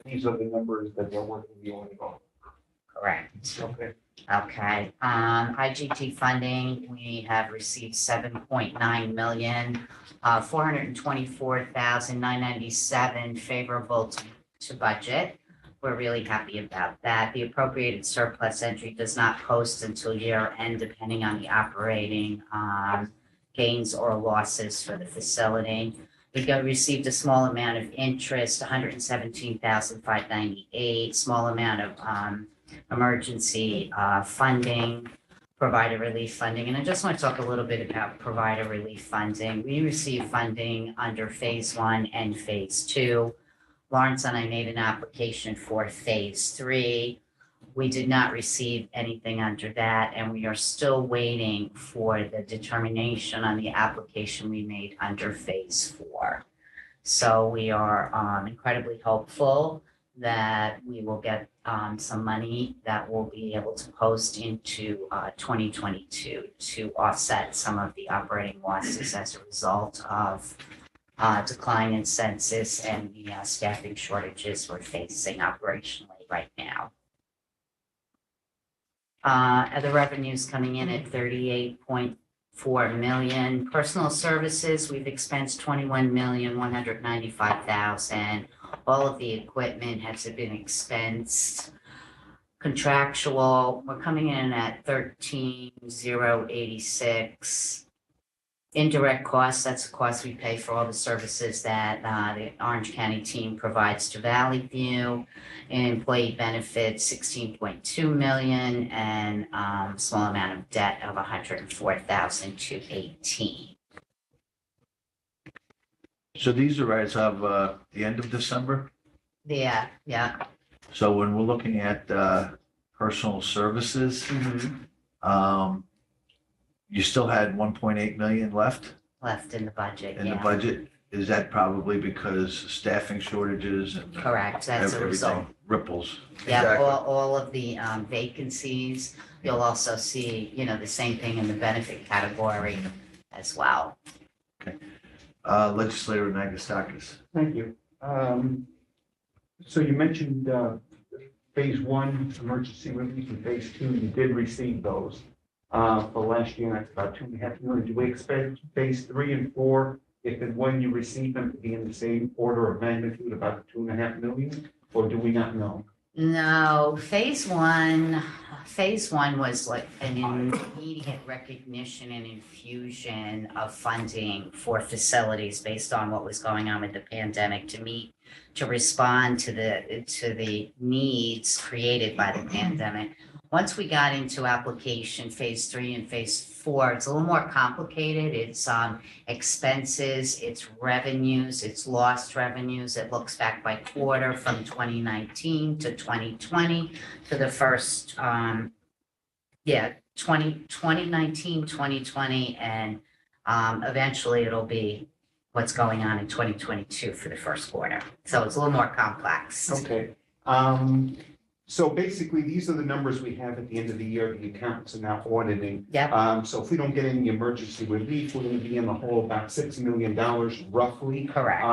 [SPEAKER 7] These are the numbers that they're working on.
[SPEAKER 10] Correct.
[SPEAKER 7] Okay.
[SPEAKER 10] Okay, IGT funding, we have received 7.9 million, 424,997 favorable to budget. We're really happy about that. The appropriated surplus entry does not post until year end, depending on the operating gains or losses for the facility. We received a small amount of interest, 117,598, small amount of emergency funding, provider relief funding. And I just want to talk a little bit about provider relief funding. We received funding under phase 1 and phase 2. Lawrence and I made an application for phase 3. We did not receive anything under that, and we are still waiting for the determination on the application we made under phase 4. So we are incredibly hopeful that we will get some money that we'll be able to post into 2022 to offset some of the operating losses as a result of decline in census and the staffing shortages we're facing operationally right now. The revenues coming in at 38.4 million. Personal services, we've expensed 21,195,000. All of the equipment has been expensed. Contractual, we're coming in at 13,086. Indirect costs, that's the cost we pay for all the services that the Orange County team provides to Valley View. Employee benefits, 16.2 million, and small amount of debt of 104,218.
[SPEAKER 2] So these are as of the end of December?
[SPEAKER 10] Yeah.
[SPEAKER 2] So when we're looking at personal services, you still had 1.8 million left
[SPEAKER 10] Left in the budget,
[SPEAKER 2] in the
[SPEAKER 10] yeah.
[SPEAKER 2] budget? Is that probably because staffing shortages and
[SPEAKER 10] Correct, that's a result.
[SPEAKER 2] everything ripples?
[SPEAKER 10] Yeah,
[SPEAKER 2] Exactly.
[SPEAKER 10] all of the vacancies, you'll also see, the same thing in the benefit category as well.
[SPEAKER 2] Legislator Nagustakis.
[SPEAKER 7] Thank you. So you mentioned phase 1 emergency relief and phase 2, you did receive those. For last year, that's about 2.5 million. Do we expect phase 3 and 4, if and when you receive them, to be in the same order of magnitude, about 2.5 million? Or do we not know?
[SPEAKER 10] No, phase one was like an immediate recognition and infusion of funding for facilities based on what was going on with the pandemic to respond to the needs created by the pandemic. once we got into application phase 3 and phase 4, it's a little more complicated. It's expenses, it's revenues, it's lost revenues. It looks back by quarter from 2019 to 2020 to the first, 2019, 2020, and eventually it'll be what's going on in 2022 for the first quarter. So it's a little more complex.
[SPEAKER 7] Okay. So basically, these are the numbers we have at the end of the year. The accountants are now auditing.
[SPEAKER 10] Yep,
[SPEAKER 7] So if we don't get any emergency relief, we're going to be in the hole about $6 million roughly.
[SPEAKER 10] correct.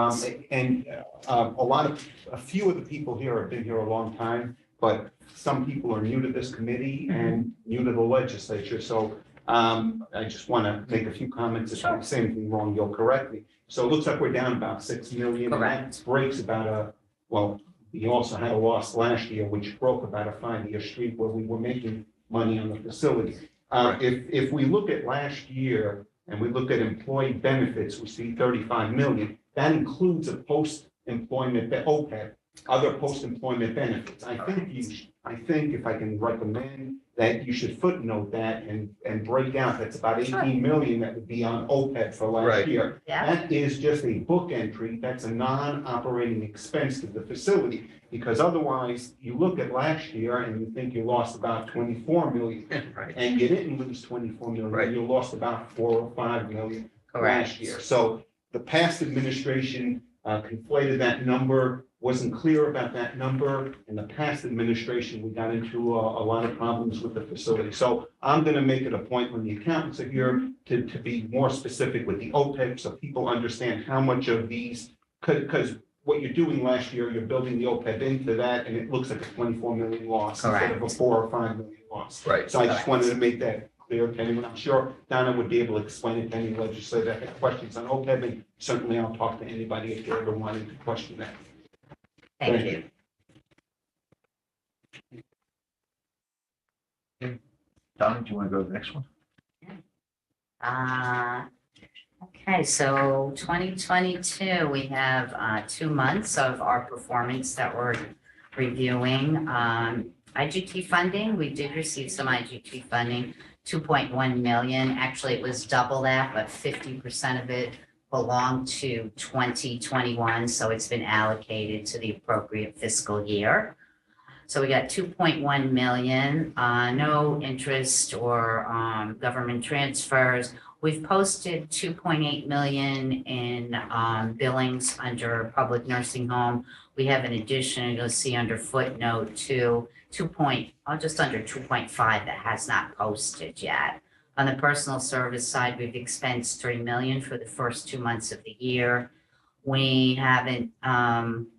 [SPEAKER 7] And a few of the people here have been here a long time, but some people are new to this committee and new to the legislature. So I just want to make a few comments. If I say anything wrong, you'll correct me. So it looks like we're down about 6 million. and
[SPEAKER 10] Correct.
[SPEAKER 7] that breaks about we also had a loss last year, which broke about a 5-year streak where we were making money on the facility. If we look at last year and we look at employee benefits, we see 35 million. That includes a post-employment, OPEB, other post-employment benefits. I think if I can recommend that you should footnote that and break out, that's about 18 million that would be on OPEB for last
[SPEAKER 2] Right.
[SPEAKER 7] year.
[SPEAKER 10] Yeah.
[SPEAKER 7] That is just a book entry. That's a non-operating expense to the facility. Because otherwise, you look at last year and you think you lost about 24 million.
[SPEAKER 2] Right.
[SPEAKER 7] And you didn't lose 24 million.
[SPEAKER 2] Right.
[SPEAKER 7] You lost about 4 or 5 million
[SPEAKER 10] Correct.
[SPEAKER 7] last year. So the past administration conflated that number, wasn't clear about that number. In the past administration, we got into a lot of problems with the facility. So I'm going to make it a point when the accountants are here to be more specific with the OPEB so people understand how much of these, because what you're doing last year, you're building the OPEB into that, and it looks like a 24 million loss instead of a 4 or 5 million loss.
[SPEAKER 2] Right.
[SPEAKER 7] So I just wanted to make that clear to anyone. I'm sure Donna would be able to explain it to any legislator that had questions on OPEB, and certainly I'll talk to anybody if they ever wanted to question that.
[SPEAKER 10] Thank you.
[SPEAKER 2] Donna, do you want to go to the next one?
[SPEAKER 10] Okay, so 2022, we have 2 months of our performance that we're reviewing. IGT funding, we did receive some IGT funding, 2.1 million. Actually, it was double that, but 50% of it belonged to 2021, so it's been allocated to the appropriate fiscal year. So we got 2.1 million, no interest or government transfers. We've posted 2.8 million in billings under public nursing home. We have an addition, you'll see under footnote just under 2.5 that has not posted yet. On the personal service side, we've expensed 3 million for the first 2 months of the year. We haven't,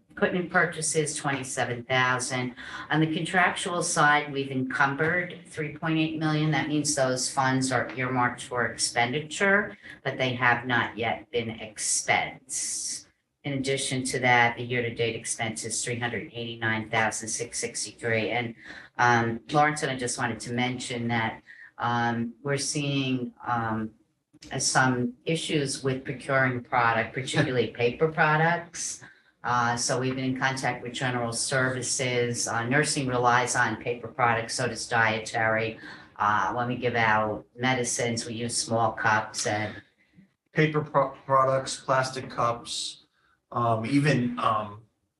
[SPEAKER 10] equipment purchases, 27,000. On the contractual side, we've encumbered 3.8 million. That means those funds are earmarked for expenditure, but they have not yet been expensed. In addition to that, the year-to-date expense is 389,663. And Lawrence, and I just wanted to mention that we're seeing some issues with procuring product, particularly paper products. So we've been in contact with General Services. Nursing relies on paper products, so does dietary. When we give out medicines, we use small cups and
[SPEAKER 11] Paper products, plastic cups, even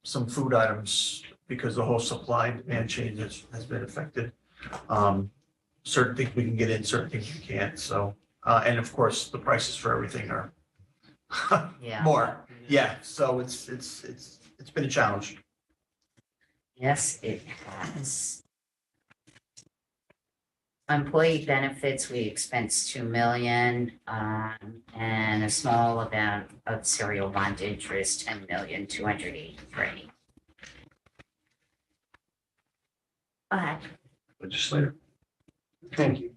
[SPEAKER 11] some food items, because the whole supply and demand chain has been affected. Certain things we can get in, certain things we can't. So, and of course, the prices for everything are
[SPEAKER 10] yeah.
[SPEAKER 11] more. Yeah, so it's been a challenge.
[SPEAKER 10] Yes, it has. Employee benefits, we expense 2 million, and a small amount of serial bond interest, 10,283,000. Go ahead.
[SPEAKER 2] Legislator.
[SPEAKER 7] Thank you.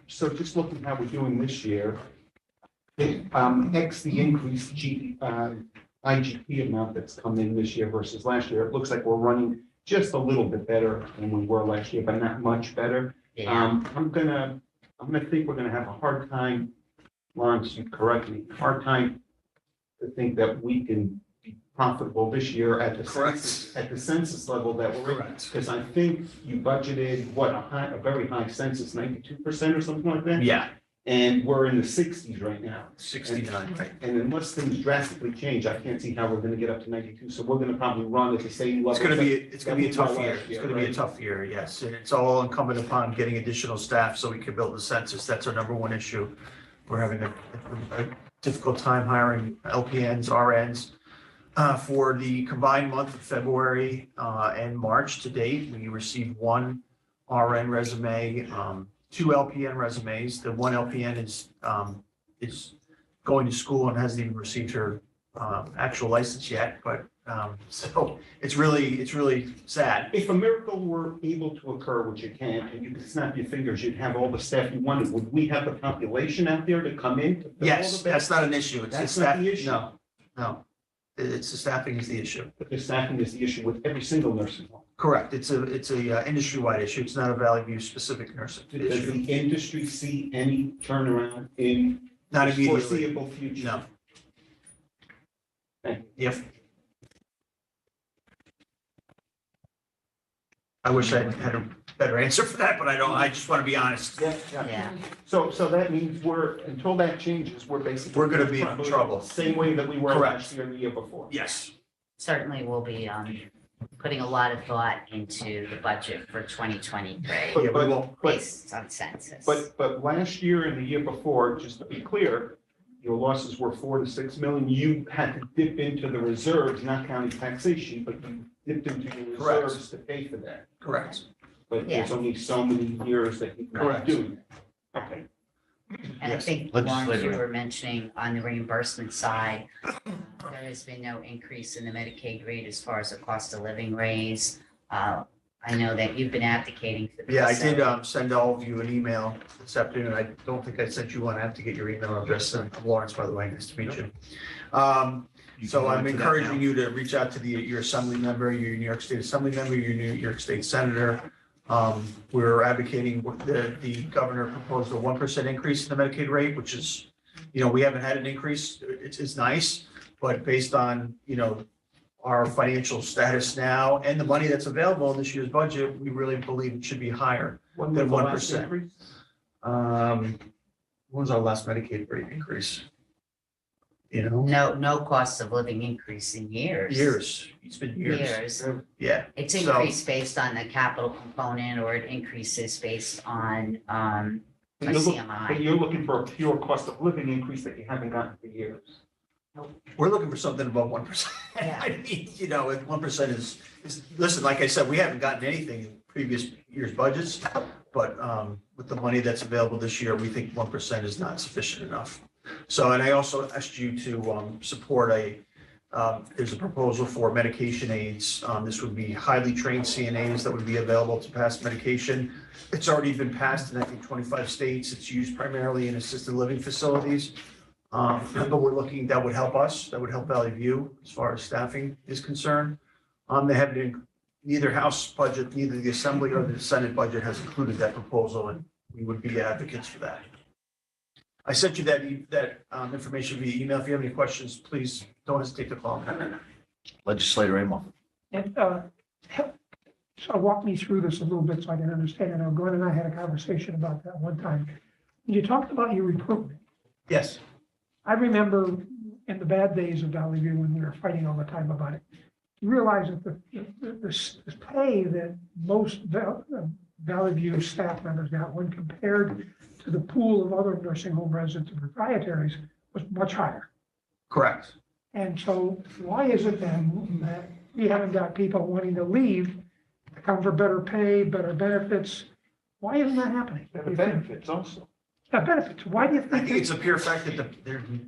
[SPEAKER 7] So just looking how we're doing this year, X the increased IGP amount that's come in this year versus last year, it looks like we're running just a little bit better than we were last year, but not much better.
[SPEAKER 10] Yeah,
[SPEAKER 7] I'm gonna think we're gonna have a hard time, Lawrence, you correct me, hard time to think that we can be profitable this year at the
[SPEAKER 11] Correct.
[SPEAKER 7] census level that we're in.
[SPEAKER 11] Correct.
[SPEAKER 7] Because I think you budgeted, what, a very high census, 92% or something like that?
[SPEAKER 11] Yeah,
[SPEAKER 7] And we're in the sixties right now.
[SPEAKER 2] 69, right?
[SPEAKER 7] And unless things drastically change, I can't see how we're gonna get up to 92. So we're gonna probably run at the same level.
[SPEAKER 11] it's gonna be a tough year.
[SPEAKER 7] Last
[SPEAKER 11] It's
[SPEAKER 7] year,
[SPEAKER 11] gonna be a
[SPEAKER 7] right?
[SPEAKER 11] tough year, yes. And it's all incumbent upon getting additional staff so we can build the census. That's our number one issue. We're having a difficult time hiring LPNs, RNs. For the combined month of February and March to date, we received one RN resume, two LPN resumes. The one LPN is going to school and hasn't even received her actual license yet, but so it's really sad.
[SPEAKER 7] If a miracle were able to occur, which it can, and you could snap your fingers, you'd have all the staff you wanted, would we have the population out there to come in? To fill all
[SPEAKER 11] Yes,
[SPEAKER 7] the beds?
[SPEAKER 11] that's not an issue. It's
[SPEAKER 7] That's
[SPEAKER 11] the
[SPEAKER 7] not
[SPEAKER 11] staff.
[SPEAKER 7] the issue.
[SPEAKER 11] No. It's the staffing is the issue.
[SPEAKER 7] But the staffing is the issue with every single nursing home.
[SPEAKER 11] Correct. It's a industry-wide issue. It's not a Valley View specific nursing
[SPEAKER 7] Does
[SPEAKER 11] issue.
[SPEAKER 7] the industry see any turnaround in
[SPEAKER 11] Not
[SPEAKER 7] the
[SPEAKER 11] immediately.
[SPEAKER 7] foreseeable future?
[SPEAKER 11] No.
[SPEAKER 7] Thank
[SPEAKER 11] Yep. I wish I had a better answer for that, but I don't. I just want to be honest.
[SPEAKER 10] Yeah.
[SPEAKER 7] So that means until that changes, we're basically.
[SPEAKER 11] We're gonna be in trouble.
[SPEAKER 7] Same way that we were
[SPEAKER 11] Correct.
[SPEAKER 7] last year and the year before.
[SPEAKER 11] Yes.
[SPEAKER 10] Certainly will be putting a lot of thought into the budget for 2023
[SPEAKER 11] Yeah, we won't.
[SPEAKER 7] But,
[SPEAKER 10] based on census.
[SPEAKER 7] but last year and the year before, just to be clear, your losses were 4 to 6 million. You had to dip into the reserves, not counting taxation, but you dipped into your
[SPEAKER 11] Correct.
[SPEAKER 7] reserves to pay for that.
[SPEAKER 11] Correct.
[SPEAKER 7] But there's only so many years that you can
[SPEAKER 11] Correct.
[SPEAKER 7] do that. Okay.
[SPEAKER 10] And I
[SPEAKER 11] Yes.
[SPEAKER 10] think, Lawrence, you
[SPEAKER 2] Legislative.
[SPEAKER 10] were mentioning on the reimbursement side, there has been no increase in the Medicaid rate as far as the cost of living raise. I know that you've been advocating for this.
[SPEAKER 11] Yeah, I did send all of you an email this afternoon. I don't think I sent you one. I have to get your email address. I'm Lawrence, by the way. Nice to meet you. So I'm encouraging you to reach out to your assembly member, your New York State Assembly member, your New York State Senator. We're advocating, the governor proposed a 1% increase in the Medicaid rate, which is, we haven't had an increase. It's nice, but based on, our financial status now and the money that's available in this year's budget, we really believe it should be higher
[SPEAKER 7] When
[SPEAKER 11] than
[SPEAKER 7] was the last
[SPEAKER 11] 1%.
[SPEAKER 7] increase?
[SPEAKER 11] When was our last Medicaid rate increase?
[SPEAKER 10] No cost of living increase in years.
[SPEAKER 11] Years. It's been years.
[SPEAKER 10] Years.
[SPEAKER 11] Yeah.
[SPEAKER 10] It's
[SPEAKER 11] So-
[SPEAKER 10] increased based on the capital component or it increases based on a
[SPEAKER 7] But
[SPEAKER 10] CMI.
[SPEAKER 7] you're looking for a pure cost of living increase that you haven't gotten for years.
[SPEAKER 11] We're looking for something above 1%.
[SPEAKER 10] Yeah.
[SPEAKER 11] I mean, 1% is, listen, like I said, we haven't gotten anything in previous year's budgets, but with the money that's available this year, we think 1% is not sufficient enough. So, and I also asked you to support there's a proposal for medication aids. This would be highly trained CNAs that would be available to pass medication. It's already been passed in, I think, 25 states. It's used primarily in assisted living facilities. But we're looking, that would help us, that would help Valley View as far as staffing is concerned. They have neither House budget, neither the Assembly or the Senate budget has included that proposal, and we would be advocates for that. I sent you that information via email. If you have any questions, please don't hesitate to call me.
[SPEAKER 2] Legislator Amo.
[SPEAKER 6] And so walk me through this a little bit so I can understand. I know Glenn and I had a conversation about that one time. You talked about your recruitment.
[SPEAKER 11] Yes.
[SPEAKER 6] I remember in the bad days of Valley View when we were fighting all the time about it, you realize that the pay that most Valley View staff members got when compared to the pool of other nursing home residents and proprietaries was much higher.
[SPEAKER 11] Correct.
[SPEAKER 6] And so why is it then that we haven't got people wanting to leave to come for better pay, better benefits? Why isn't that happening?
[SPEAKER 7] The benefits also.
[SPEAKER 6] Benefits. Why do you
[SPEAKER 11] I
[SPEAKER 6] think?
[SPEAKER 11] think it's a pure fact that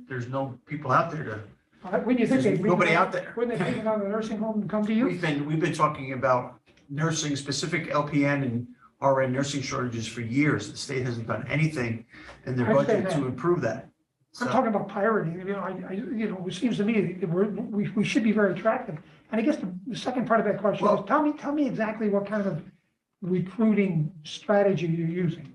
[SPEAKER 11] there's no people out there to,
[SPEAKER 6] When you think
[SPEAKER 11] there's
[SPEAKER 6] they
[SPEAKER 11] nobody out there.
[SPEAKER 6] When they take it out of the nursing home and come to you?
[SPEAKER 11] We've been talking about nursing, specific LPN and RN nursing shortages for years. The state hasn't done anything in their
[SPEAKER 6] I understand
[SPEAKER 11] budget to
[SPEAKER 6] that.
[SPEAKER 11] improve that.
[SPEAKER 6] I'm
[SPEAKER 11] So,
[SPEAKER 6] talking about pirating. It seems to me that we should be very attractive. And I guess the second part of that question is,
[SPEAKER 11] Well-
[SPEAKER 6] tell me exactly what kind of recruiting strategy you're using.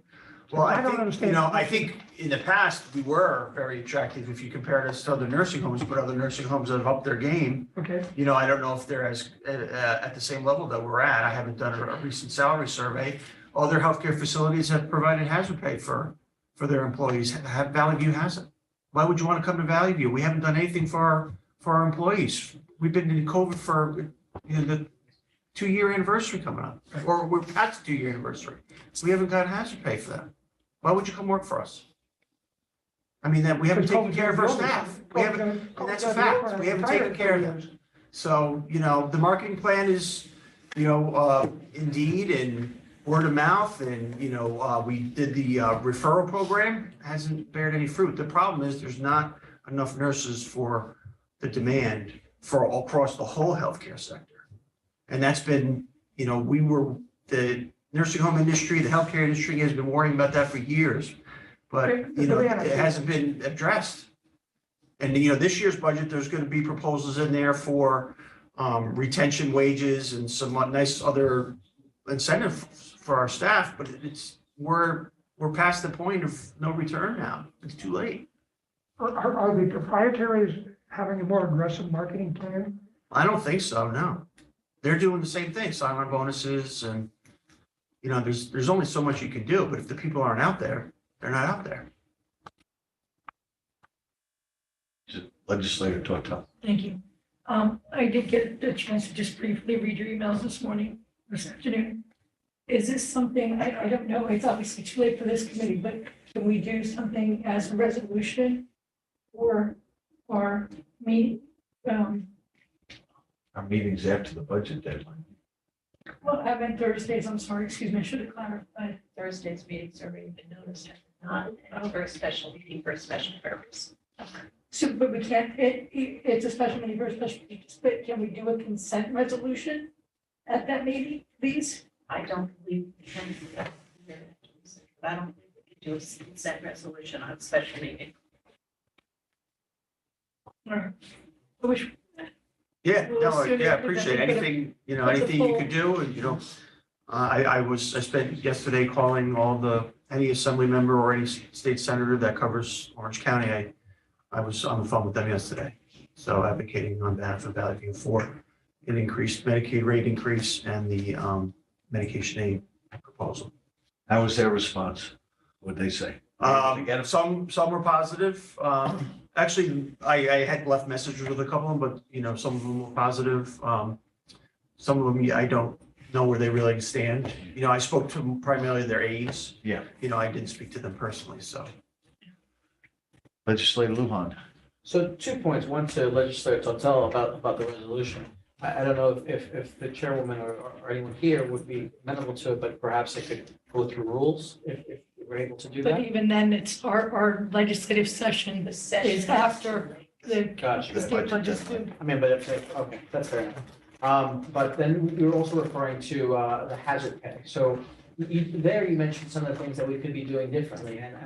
[SPEAKER 11] Well,
[SPEAKER 6] I
[SPEAKER 11] I
[SPEAKER 6] don't
[SPEAKER 11] think, you
[SPEAKER 6] understand.
[SPEAKER 11] know, I think in the past, we were very attractive if you compared us to other nursing homes, but other nursing homes have upped their game.
[SPEAKER 6] Okay,
[SPEAKER 11] You know, I don't know if they're as, at the same level that we're at. I haven't done a recent salary survey. Other healthcare facilities have provided hazard pay for their employees. Valley View hasn't. Why would you want to come to Valley View? We haven't done anything for our employees. We've been in COVID for, you know, the 2-year anniversary coming up, or we're past the 2-year anniversary. We haven't got hazard pay for them. Why would you come work for us? I mean, that we haven't taken care of our staff. We haven't, and that's a fact. We haven't taken care of them. So, you know, the marketing plan is, you know, Indeed and word of mouth, and, you know, we did the referral program, hasn't bared any fruit. The problem is there's not enough nurses for the demand for all across the whole healthcare sector. And that's been, you know, the nursing home industry, the healthcare industry has been worrying about that for years. But, you know, it hasn't been addressed. And, you know, this year's budget, there's going to be proposals in there for retention wages and some nice other incentive for our staff, but we're past the point of no return now. It's too late.
[SPEAKER 6] Are the proprietaries having a more aggressive marketing plan?
[SPEAKER 11] I don't think so, no. They're doing the same thing, sign-on bonuses, and, you know, there's only so much you can do, but if the people aren't out there, they're not out there.
[SPEAKER 2] Legislator Tortel.
[SPEAKER 3] Thank you. I did get the chance to just briefly read your emails this afternoon. Is this something, I don't know, it's obviously too late for this committee, but can we do something as a resolution or meeting?
[SPEAKER 2] Our meeting's after the budget deadline.
[SPEAKER 3] Well, I meant Thursdays, I'm sorry, excuse me, I should have clarified.
[SPEAKER 12] Thursday's meeting's already been noticed, not for a special meeting for a special purpose.
[SPEAKER 3] So, but we can't, it's a special meeting for a special meeting, but can we do a consent resolution at that meeting, please?
[SPEAKER 12] I don't believe we can do that. I don't believe we can do a consent resolution on a special meeting.
[SPEAKER 3] Or, I wish,
[SPEAKER 11] Yeah,
[SPEAKER 3] Well,
[SPEAKER 11] no,
[SPEAKER 3] sooner,
[SPEAKER 11] yeah,
[SPEAKER 3] but
[SPEAKER 11] appreciate
[SPEAKER 3] then we could-
[SPEAKER 11] anything, you know,
[SPEAKER 3] but the
[SPEAKER 11] anything you
[SPEAKER 3] full-
[SPEAKER 11] could do, and, you know, I spent yesterday calling any assembly member or any state senator that covers Orange County. I was on the phone with them yesterday, so advocating on behalf of Valley View for an increased Medicaid rate increase and the medication aid proposal.
[SPEAKER 2] How was their response? What'd they say?
[SPEAKER 11] Some were positive. Actually, I had left messages with a couple of them, but, you know, some of them were positive. Some of them, I don't know where they really stand. You know, I spoke to primarily their aides.
[SPEAKER 2] Yeah.
[SPEAKER 11] You know, I didn't speak to them personally, so.
[SPEAKER 2] Legislator Lujan.
[SPEAKER 8] So 2 points, one to Legislator Tortel about the resolution. I don't know if the chairwoman or anyone here would be amenable to it, but perhaps they could go through rules if we're able to do
[SPEAKER 3] but
[SPEAKER 8] that.
[SPEAKER 3] even then, it's our legislative session is after the
[SPEAKER 8] Gotcha.
[SPEAKER 3] the state legislative.
[SPEAKER 8] I mean, but okay, that's fair enough. But then we were also referring to the hazard pay. So you mentioned some of the things that we could be doing differently, and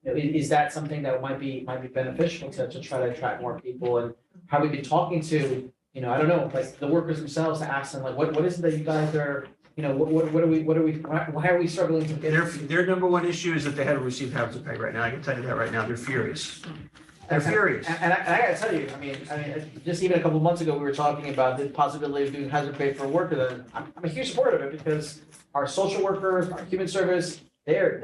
[SPEAKER 8] you know, is that something that might be beneficial to try to attract more people? And have we been talking to, you know, I don't know, like the workers themselves, to ask them like, what is it that you guys are, you know, why are we struggling to get?
[SPEAKER 11] Their number one issue is that they haven't received hazard pay right now. I can tell you that right now. They're furious. They're furious.
[SPEAKER 8] And I gotta tell you, I mean, just even a couple of months ago, we were talking about the possibility of doing hazard pay for a worker. That I'm a huge supporter of it because our social workers, our human service, they've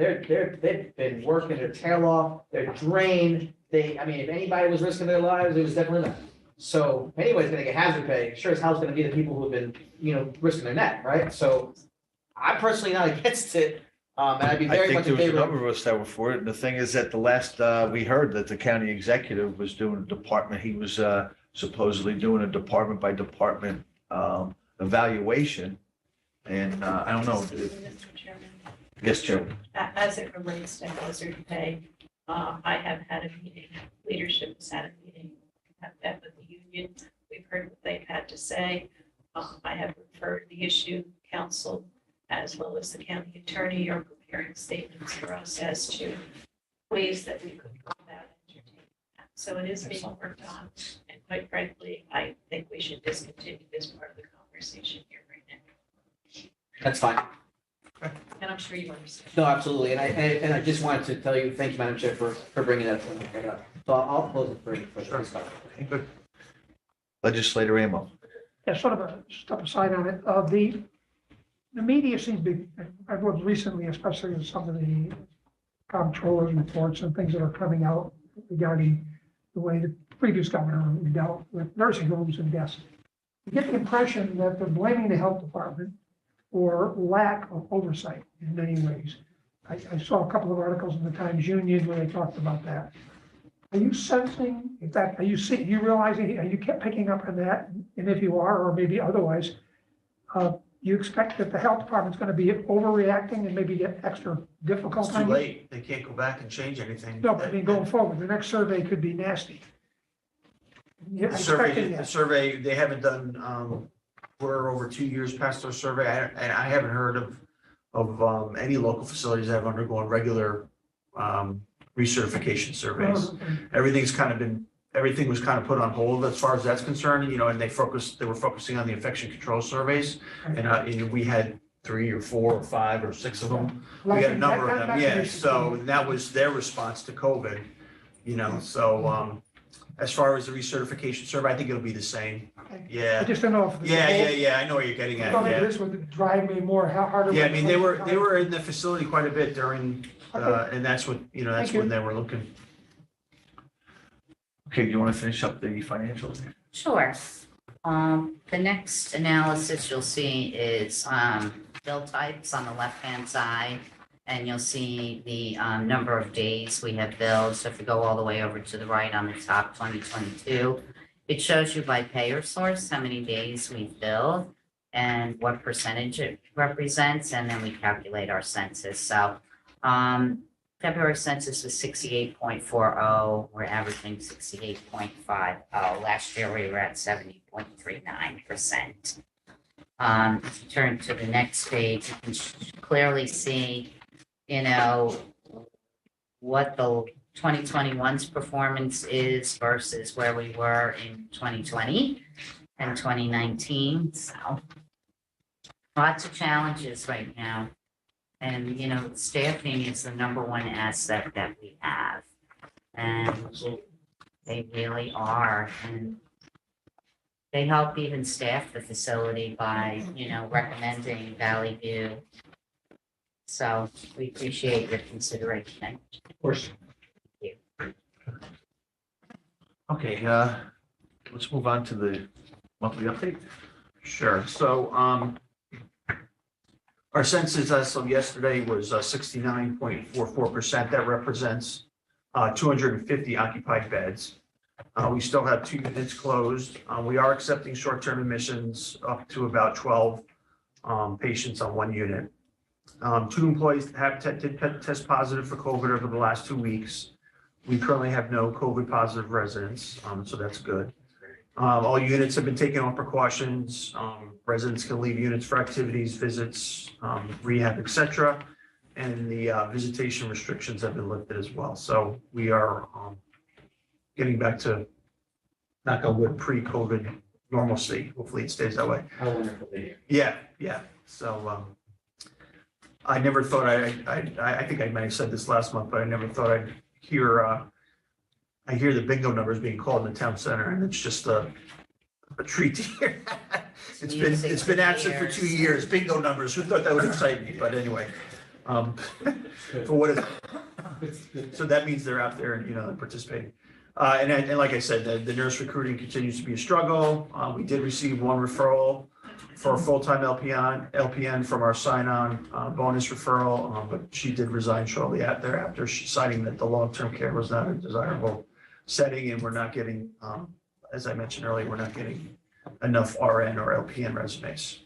[SPEAKER 8] been working their tail off. They're drained. I mean, if anybody was risking their lives, it was definitely them. So if anybody's gonna get hazard pay, sure as hell's gonna be the people who have been, you know, risking their neck, right? So I'm personally not against it. And I'd be
[SPEAKER 2] I
[SPEAKER 8] very
[SPEAKER 2] think
[SPEAKER 8] much
[SPEAKER 2] there
[SPEAKER 8] in
[SPEAKER 2] was a
[SPEAKER 8] favor.
[SPEAKER 2] number of us that were for it. And the thing is that the last, we heard that the county executive was doing a department, he was supposedly doing a department by department evaluation. And I don't know.
[SPEAKER 12] Mr. Chairman,
[SPEAKER 2] Yes, Chairman.
[SPEAKER 12] as it relates to hazard pay, I have had a meeting, leadership has had a meeting, have met with the union. We've heard what they've had to say. I have referred the issue, council, as well as the county attorney are preparing statements for us as to ways that we could go about entertaining that. So it is being worked on. And quite frankly, I think we should discontinue this part of the conversation here right now.
[SPEAKER 8] That's fine.
[SPEAKER 12] And I'm sure sure you understand.
[SPEAKER 8] No, absolutely. And I just wanted to tell you, thank you, Madam Chair, for bringing that up. So I'll close it for discussion.
[SPEAKER 2] Okay, good. Legislator Amo.
[SPEAKER 6] Yeah, sort of a step aside on it. The media seems to be, I've looked recently, especially in some of the comptroller's reports and things that are coming out regarding the way the previous governor dealt with nursing homes and deaths. You get the impression that they're blaming the health department for lack of oversight in many ways. I saw a couple of articles in the Times Union where they talked about that. Are you sensing, in fact, are you realizing, are you kept picking up on that? And if you are, or maybe otherwise, you expect that the health department's going to be overreacting and maybe get extra difficult?
[SPEAKER 11] It's too late. They can't go back and change anything.
[SPEAKER 6] No, but I mean, going forward, the next survey could be nasty. Yeah,
[SPEAKER 11] The survey, they haven't done, we're over 2 years past their survey, and I haven't heard of any local facilities that have undergone regular recertification surveys. Everything was kind of put on hold as far as that's concerned, and they were focusing on the infection control surveys. And we had 3 or 4 or 5 or 6 of them. We had a number of them, yeah. So that was their response to COVID, so as far as the recertification survey, I think it'll be the same.
[SPEAKER 6] I
[SPEAKER 11] Yeah,
[SPEAKER 6] just don't know if.
[SPEAKER 11] yeah, I know what you're getting
[SPEAKER 6] I
[SPEAKER 11] at,
[SPEAKER 6] thought maybe
[SPEAKER 11] yeah.
[SPEAKER 6] this would drive me more harder.
[SPEAKER 11] Yeah, I mean, they were in the facility quite a bit during, and that's what, that's
[SPEAKER 6] Thank
[SPEAKER 11] when
[SPEAKER 6] you.
[SPEAKER 11] they were looking.
[SPEAKER 2] Okay, do you want to finish up the financials?
[SPEAKER 10] Sure. The next analysis you'll see is bill types on the left-hand side, and you'll see the number of days we have billed. So if you go all the way over to the right on the top, 2022, it shows you by payer source how many days we've billed and what percentage it represents, and then we calculate our census. So February census was 68.40. We're averaging 68.50. Last year we were at 70.39%. If you turn to the next page, you can clearly see, what the 2021's performance is versus where we were in 2020 and 2019. So lots of challenges right now. And, staffing is the number one asset that we have. And they really are. And they help even staff the facility by, recommending Valley View. So we appreciate your consideration.
[SPEAKER 8] Of course.
[SPEAKER 2] Okay, let's move on to the monthly update.
[SPEAKER 11] Sure, so, our census as of yesterday was 69.44%. That represents 250 occupied beds. We still have 2 units closed. We are accepting short-term admissions up to about 12 patients on 1 unit. 2 employees did test positive for COVID over the last 2 weeks. We currently have no COVID positive residents, so that's good. All units have been taking all precautions. Residents can leave units for activities, visits, rehab, et cetera. And the visitation restrictions have been lifted as well. So we are getting back to, knock on wood, pre-COVID normalcy. Hopefully it stays that way.
[SPEAKER 8] How wonderful to hear.
[SPEAKER 11] Yeah. So I never thought I think I might have said this last month, but I never thought I'd hear I hear the bingo numbers being called in the town center, and it's just a treat to hear. It's been absent for 2 years. Bingo numbers. Who thought that would excite me? But anyway, for what it, so that means they're out there and participating. And like I said, the nurse recruiting continues to be a struggle. We did receive 1 referral for a full-time LPN from our sign-on bonus referral, but she did resign shortly thereafter, citing that the long-term care was not a desirable setting, and we're not getting, as I mentioned earlier, we're not getting enough RN or LPN resumes.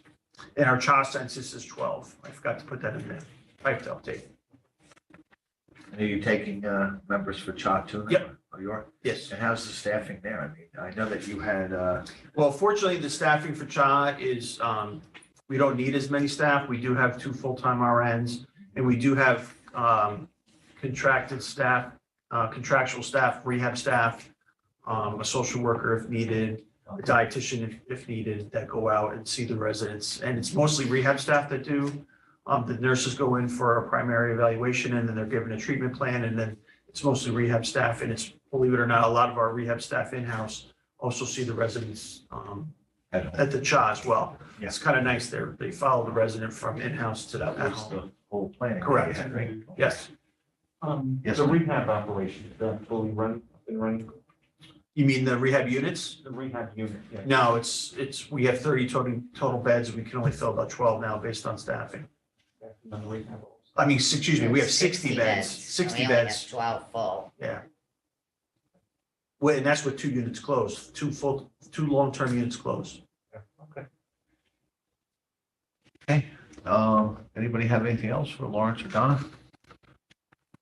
[SPEAKER 11] And our CHA census is 12. I forgot to put that in there. I have to update.
[SPEAKER 2] Are you taking members for CHA too?
[SPEAKER 11] Yep.
[SPEAKER 2] Oh, you are?
[SPEAKER 11] Yes.
[SPEAKER 2] And how's the staffing there? I mean, I know that you had,
[SPEAKER 11] Well, fortunately, the staffing for CHA is, we don't need as many staff. We do have 2 full-time RNs, and we do have contracted staff, contractual staff, rehab staff, a social worker if needed, a dietitian if needed, that go out and see the residents. And it's mostly rehab staff that do The nurses go in for a primary evaluation and then they're given a treatment plan, and then it's mostly rehab staff, and it's, believe it or not, a lot of our rehab staff in-house also see the residents at the CHA as well.
[SPEAKER 2] Yeah.
[SPEAKER 11] It's kind of nice there. They follow the resident from in-house to
[SPEAKER 2] That
[SPEAKER 11] at
[SPEAKER 2] was
[SPEAKER 11] home.
[SPEAKER 2] the whole plan.
[SPEAKER 11] Correct.
[SPEAKER 2] Yeah, right?
[SPEAKER 11] Yes.
[SPEAKER 2] Yes,
[SPEAKER 7] The
[SPEAKER 2] sir.
[SPEAKER 7] rehab operation, is that fully run, up and running,
[SPEAKER 11] You mean the rehab units?
[SPEAKER 7] the rehab unit? Yeah.
[SPEAKER 11] No, we have 30 total beds. We can only fill about 12 now based on staffing.
[SPEAKER 7] The rehab.
[SPEAKER 11] I mean, excuse me, we have 60 beds,
[SPEAKER 10] and
[SPEAKER 11] 60
[SPEAKER 10] we only have
[SPEAKER 11] beds.
[SPEAKER 10] 12 full.
[SPEAKER 11] Yeah. Well, and that's with 2 units closed, 2 long-term units closed.
[SPEAKER 7] Okay.
[SPEAKER 2] Anybody have anything else for Lawrence or Donna?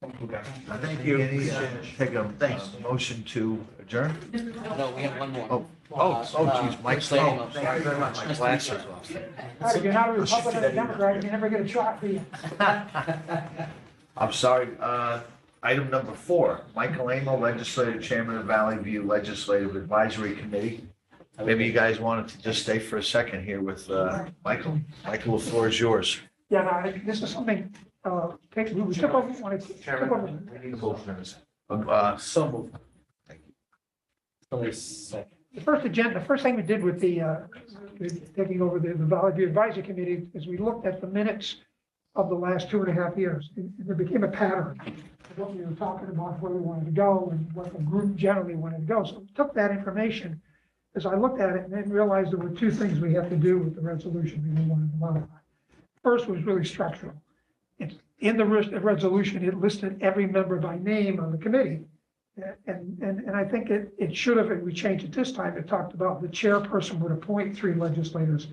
[SPEAKER 11] Thank you.
[SPEAKER 2] Take a
[SPEAKER 11] Thanks.
[SPEAKER 2] motion to adjourn?
[SPEAKER 1] No, we have one more.
[SPEAKER 2] Geez, Mike.
[SPEAKER 1] Legislative-
[SPEAKER 11] Thank you very much.
[SPEAKER 2] My glasses off.
[SPEAKER 6] If you're not a Republican or a Democrat, you never get a shot, do you?
[SPEAKER 2] I'm sorry, item number 4, Michael Amo, Legislative Chairman of Valley View Legislative Advisory Committee. Maybe you guys wanted to just stay for a second here with Michael. Michael, the floor is yours.
[SPEAKER 6] Yeah, no, this is something, we took over, when it took over.
[SPEAKER 7] We need a motion on this.
[SPEAKER 1] So moved. Somebody second.
[SPEAKER 6] The first thing we did with with taking over the Valley View Advisory Committee is we looked at the minutes of the last 2.5 years. And there became a pattern of what we were talking about, where we wanted to go and what the group generally wanted to go. So we took that information, as I looked at it, and then realized there were 2 things we have to do with the resolution we wanted to modify. First was really structural. In the resolution, it listed every member by name on the committee. And I think it should have, and we changed it this time, it talked about the chairperson would appoint 3 legislators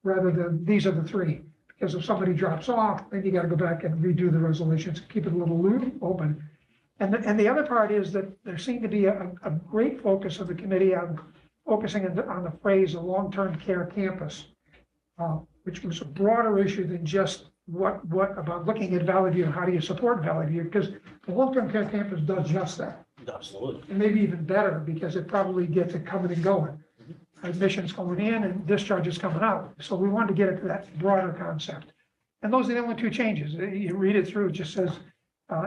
[SPEAKER 6] rather than these are the 3. Because if somebody drops off, then you got to go back and redo the resolutions, keep it a little loop open. And the other part is that there seemed to be a great focus of the committee on focusing on the phrase a long-term care campus, which was a broader issue than just what about looking at Valley View and how do you support Valley View? Because the long-term care campus does just that.
[SPEAKER 1] Absolutely.
[SPEAKER 6] And maybe even better, because it probably gets it coming and going. Admissions going in and discharges coming out. So we wanted to get it to that broader concept. And those are the only 2 changes. You read it through, it just says,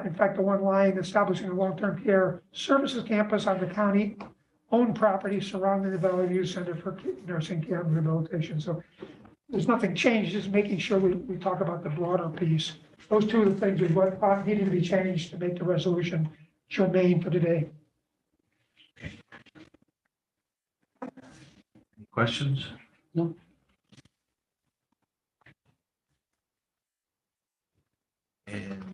[SPEAKER 6] in fact, the one line, establishing a long-term care services campus on the county-owned property surrounding the Valley View Center for Nursing Care and Rehabilitation. So there's nothing changed, just making sure we talk about the broader piece. Those 2 of the things we thought needed to be changed to make the resolution germane for today.
[SPEAKER 2] Any questions?
[SPEAKER 1] No.
[SPEAKER 2] And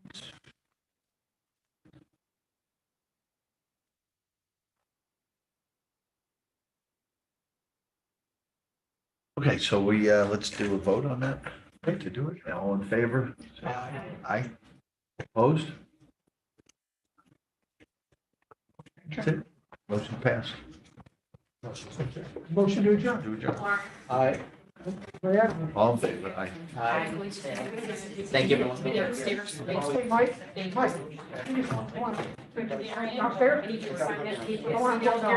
[SPEAKER 2] okay, so let's do a vote on that. To do it. All in favor? Aye. Opposed? That's it. Motion passed.
[SPEAKER 6] Motion to adjourn.
[SPEAKER 2] To adjourn.
[SPEAKER 1] Aye.
[SPEAKER 2] All in favor? Aye.
[SPEAKER 1] Aye. Thank you, everyone.
[SPEAKER 6] Hey, Mike, Mike. Downstairs? I want to go down.